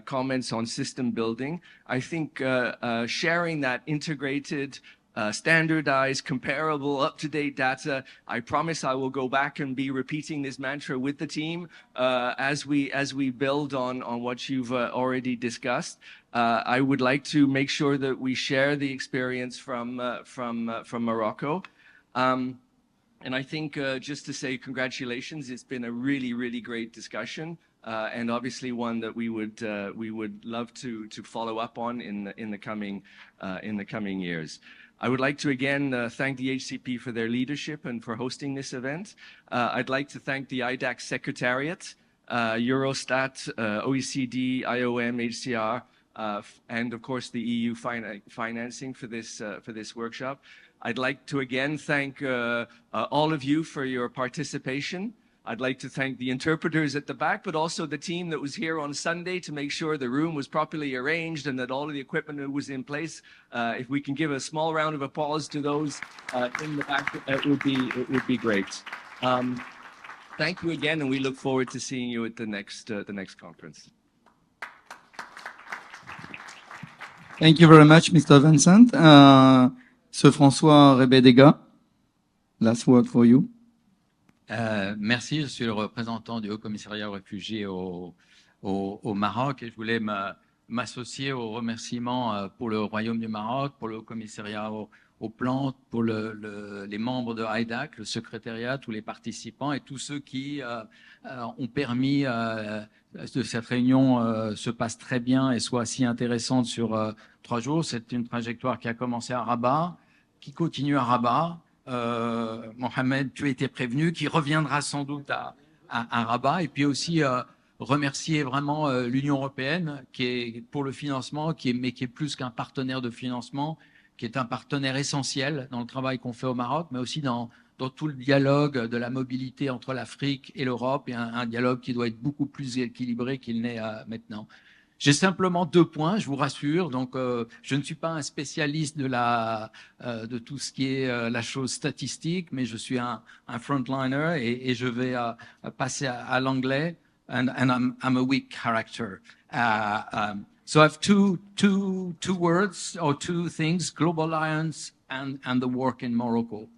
I: comments on system building. I think sharing that integrated, standardized, comparable, up-to-date data. I promise I will go back and be repeating this mantra with the team as we build on what you've already discussed. I would like to make sure that we share the experience from Morocco. And I think just to say congratulations, it's been a really great discussion, and obviously one that we would love to follow up on in the coming years. I would like to again thank the HCP for their leadership and for hosting this event. I'd like to thank the IDAC Secretariat, Eurostat, OECD, IOM, HCR, and of course the EU financing for this workshop. I'd like to again thank all of you for your participation. I'd like to thank the interpreters at the back, but also the team that was here on Sunday to make sure the room was properly arranged and that all of the equipment was in place. If we can give a small round of applause to those in the back, it would be great. Thank you again, and we look forward to seeing you at the next conference.
F: Thank you very much, Mr. Vincent. Sir François Rebédéga, last word for you.
J: Merci, je suis le représentant du Haut Commissariat aux réfugiés au Maroc et je voulais m'associer aux remerciements pour le Royaume du Maroc, pour le Haut Commissariat au plan, pour les membres de IDAC, le secrétariat, tous les participants et tous ceux qui ont permis que cette réunion se passe très bien et soit si intéressante sur 3 jours. C'est une trajectoire qui a commencé à Rabat, qui continue à Rabat. Mohamed, tu as été prévenu, qui reviendra sans doute à Rabat. Et puis aussi remercier vraiment l'Union européenne qui est pour le financement, mais qui est plus qu'un partenaire de financement, qui est un partenaire essentiel dans le travail qu'on fait au Maroc, mais aussi dans tout le dialogue de la mobilité entre l'Afrique et l'Europe, et un dialogue qui doit être beaucoup plus équilibré qu'il n'est maintenant. J'ai simplement 2 points, je vous rassure. Donc, je ne suis pas un spécialiste de tout ce qui est la chose statistique, mais je suis un frontliner et je vais passer à l'anglais. And I'm a weak character. So I have two words or 2 things: Global Alliance and the work in Morocco.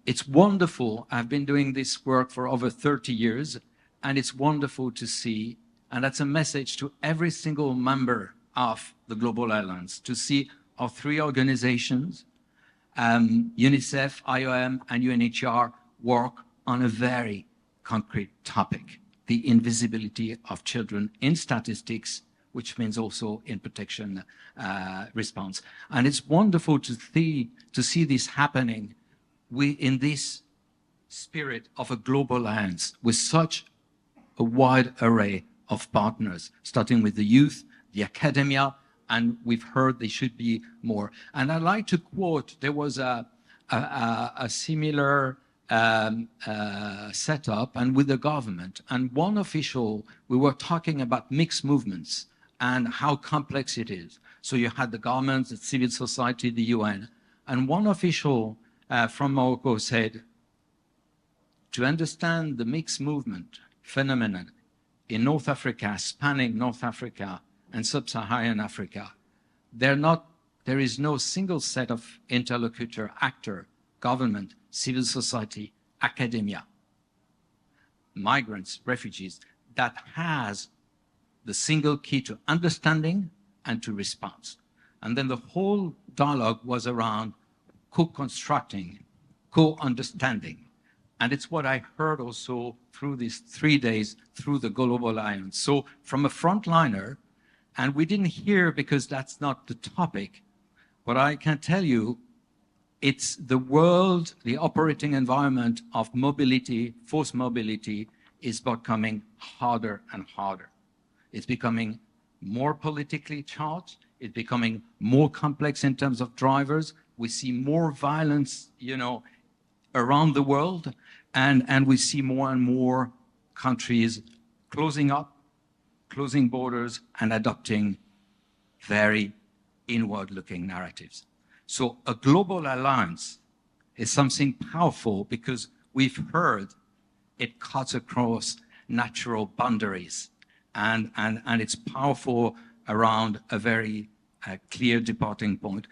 J: It's wonderful. I've been doing this work for over 30 years, and it's wonderful to see. And that's a message to every single member of the Global Alliance, to see our 3 organizations, UNICEF, IOM, and UNHCR, work on a very concrete topic: the invisibility of children in statistics, which means also in protection response. And it's wonderful to see this happening in this spirit of a global alliance with such a wide array of partners, starting with the youth, the academia, and we've heard there should be more. And I'd like to quote, there was a similar setup and with the government. And one official, we were talking about mixed movements and how complex it is. So you had the government, the civil society, the UN. And one official from Morocco said, to understand the mixed movement phenomenon in North Africa, spanning North Africa and sub-Saharan Africa, there is no single set of interlocutor, actor, government, civil society, academia, migrants, refugees, that has the single key to understanding and to response. And then the whole dialogue was around co-constructing, co-understanding. And it's what I heard also through these 3 days through the Global Alliance. So from a frontliner, and we didn't hear because that's not the topic, but I can tell you it's the world, the operating environment of mobility, forced mobility, is becoming harder and harder. It's becoming more politically charged. It's becoming more complex in terms of drivers. We see more violence, around the world, and we see more and more countries closing up, closing borders, and adopting very inward-looking narratives. So a global alliance is something powerful because we've heard it cuts across natural boundaries, and it's powerful around a very clear departing point.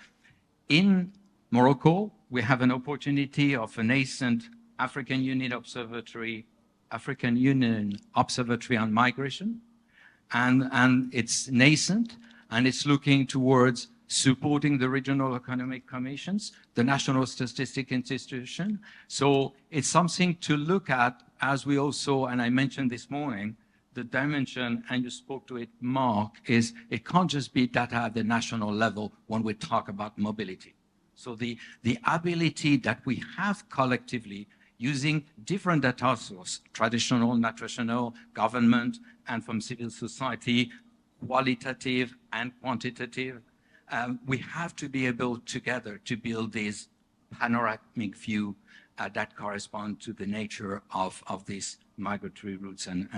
J: In Morocco, we have an opportunity of a nascent African Union Observatory on Migration, and it's nascent, and it's looking towards supporting the regional economic commissions, the National Statistic Institution. So it's something to look at as we also, and I mentioned this morning, the dimension, and you spoke to it, Mark, is it can't just be data at the national level when we talk about mobility. So the ability that we have collectively using different data sources, traditional, non-traditional, government, and from civil society, qualitative and quantitative, we have to be able together to build this panoramic view that correspond to the nature of these migratory routes and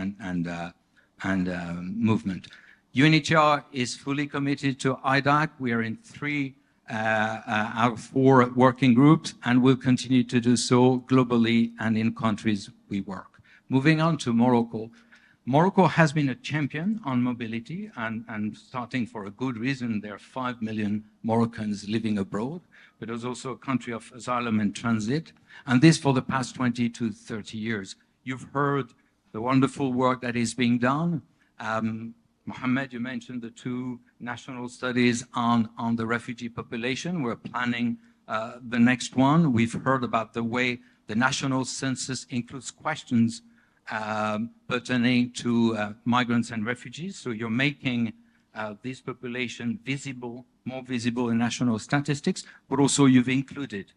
J: movement. UNHCR is fully committed to IDAC. We are in 3 out of 4 working groups, and will continue to do so globally and in countries we work. Moving on to Morocco. Morocco has been a champion on mobility, and starting for a good reason. There are 5 million Moroccans living abroad, but it's also a country of asylum and transit, and this for the past 20 to 30 years. You've heard the wonderful work that is being done. Mohammed, you mentioned the 2 national studies on the refugee population. We're planning the next one. We've heard about the way the national census includes questions pertaining to migrants and refugees. So you're making this population visible, more visible in national statistics, but also you've included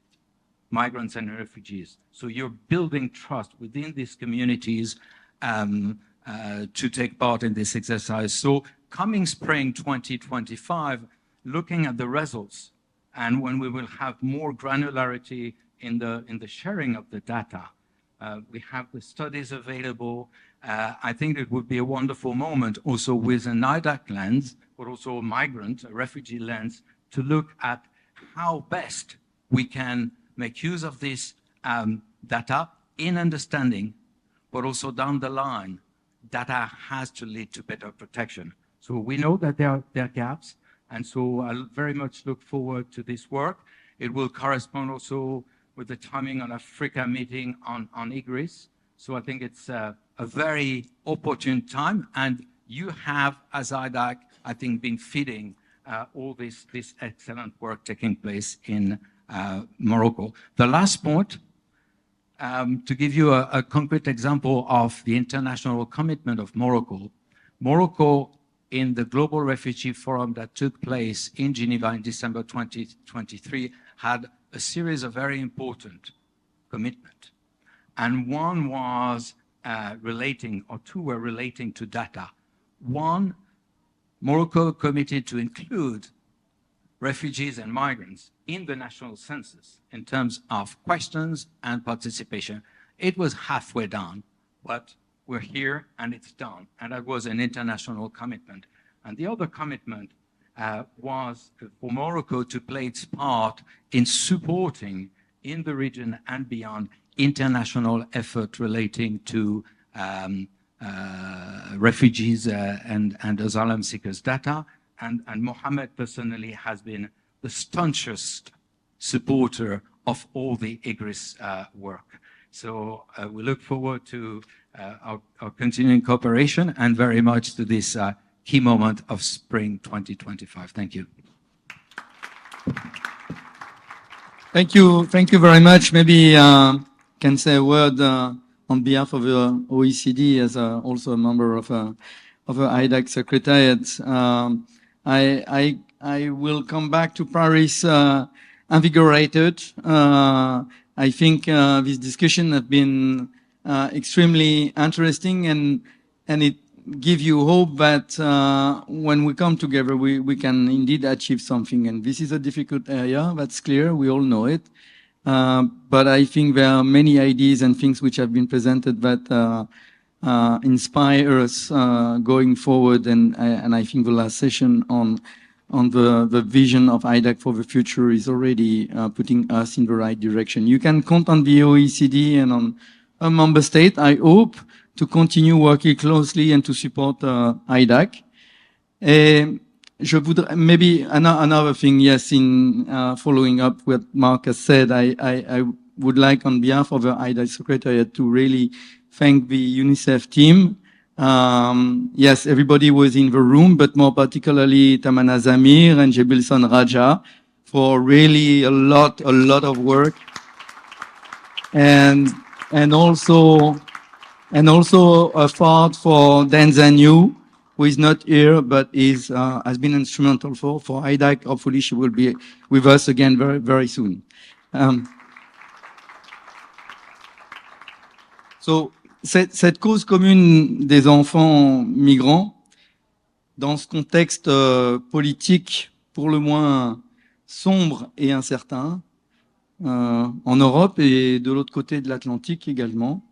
J: migrants and refugees. So you're building trust within these communities to take part in this exercise. So coming spring 2025, looking at the results, and when we will have more granularity in the sharing of the data, we have the studies available. I think it would be a wonderful moment also with an IDAC lens, but also a migrant, a refugee lens, to look at how best we can make use of this data in understanding, but also down the line, data has to lead to better protection. So we know that there are gaps, and so I very much look forward to this work. It will correspond also with the timing on Africa meeting on IGRIS. So I think it's a very opportune time, and you have, as IDAC, I think, been feeding all this excellent work taking place in Morocco. The last point, to give you a concrete example of the international commitment of Morocco. Morocco, in the Global Refugee Forum that took place in Geneva in December 2023, had a series of very important commitments. And one was relating, or 2 were relating to data. One, Morocco committed to include refugees and migrants in the national census in terms of questions and participation. It was halfway done, but we're here and it's done. And that was an international commitment. And the other commitment was for Morocco to play its part in supporting in the region and beyond international effort relating to refugees and asylum seekers data. And Mohammed personally has been the staunchest supporter of all the IGRIS work. So we look forward to our continuing cooperation and very much to this key moment of spring 2025. Thank you.
F: Thank you very much. Maybe can say a word on behalf of the OECD as also a member of the IDAC Secretariat. I will come back to Paris invigorated. I think this discussion has been extremely interesting, and it gives you hope that when we come together, we can indeed achieve something. And this is a difficult area, that's clear, we all know it. But I think there are many ideas and things which have been presented that inspire us going forward. And I think the last session on the vision of IDAC for the future is already putting us in the right direction. You can count on the OECD and on a member state, I hope, to continue working closely and to support IDAC. Je voudrais, maybe another thing, yes, in following up what Mark has said, I would like on behalf of the IDAC Secretariat to really thank the UNICEF team. Yes, everybody was in the room, but more particularly Tamana Zamir and Jebilson Raja for really a lot of work. And also a thought for Dan Zanyu, who is not here, but has been instrumental for IDAC. Hopefully she will be with us again very, very soon. So, cette cause commune des enfants migrants, dans ce contexte politique pour le moins sombre et incertain, en Europe et de l'autre côté de l'Atlantique également,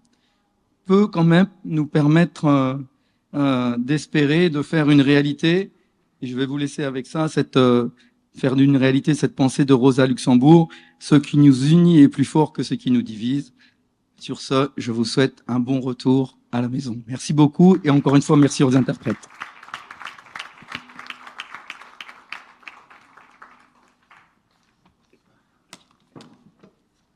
F: peut quand même nous permettre d'espérer, de faire une réalité. Et je vais vous laisser avec ça, faire d'une réalité cette pensée de Rosa Luxembourg. Ce qui nous unit est plus fort que ce qui nous divise. Sur ce, je vous souhaite un bon retour à la maison. Merci beaucoup et encore une fois, merci aux interprètes.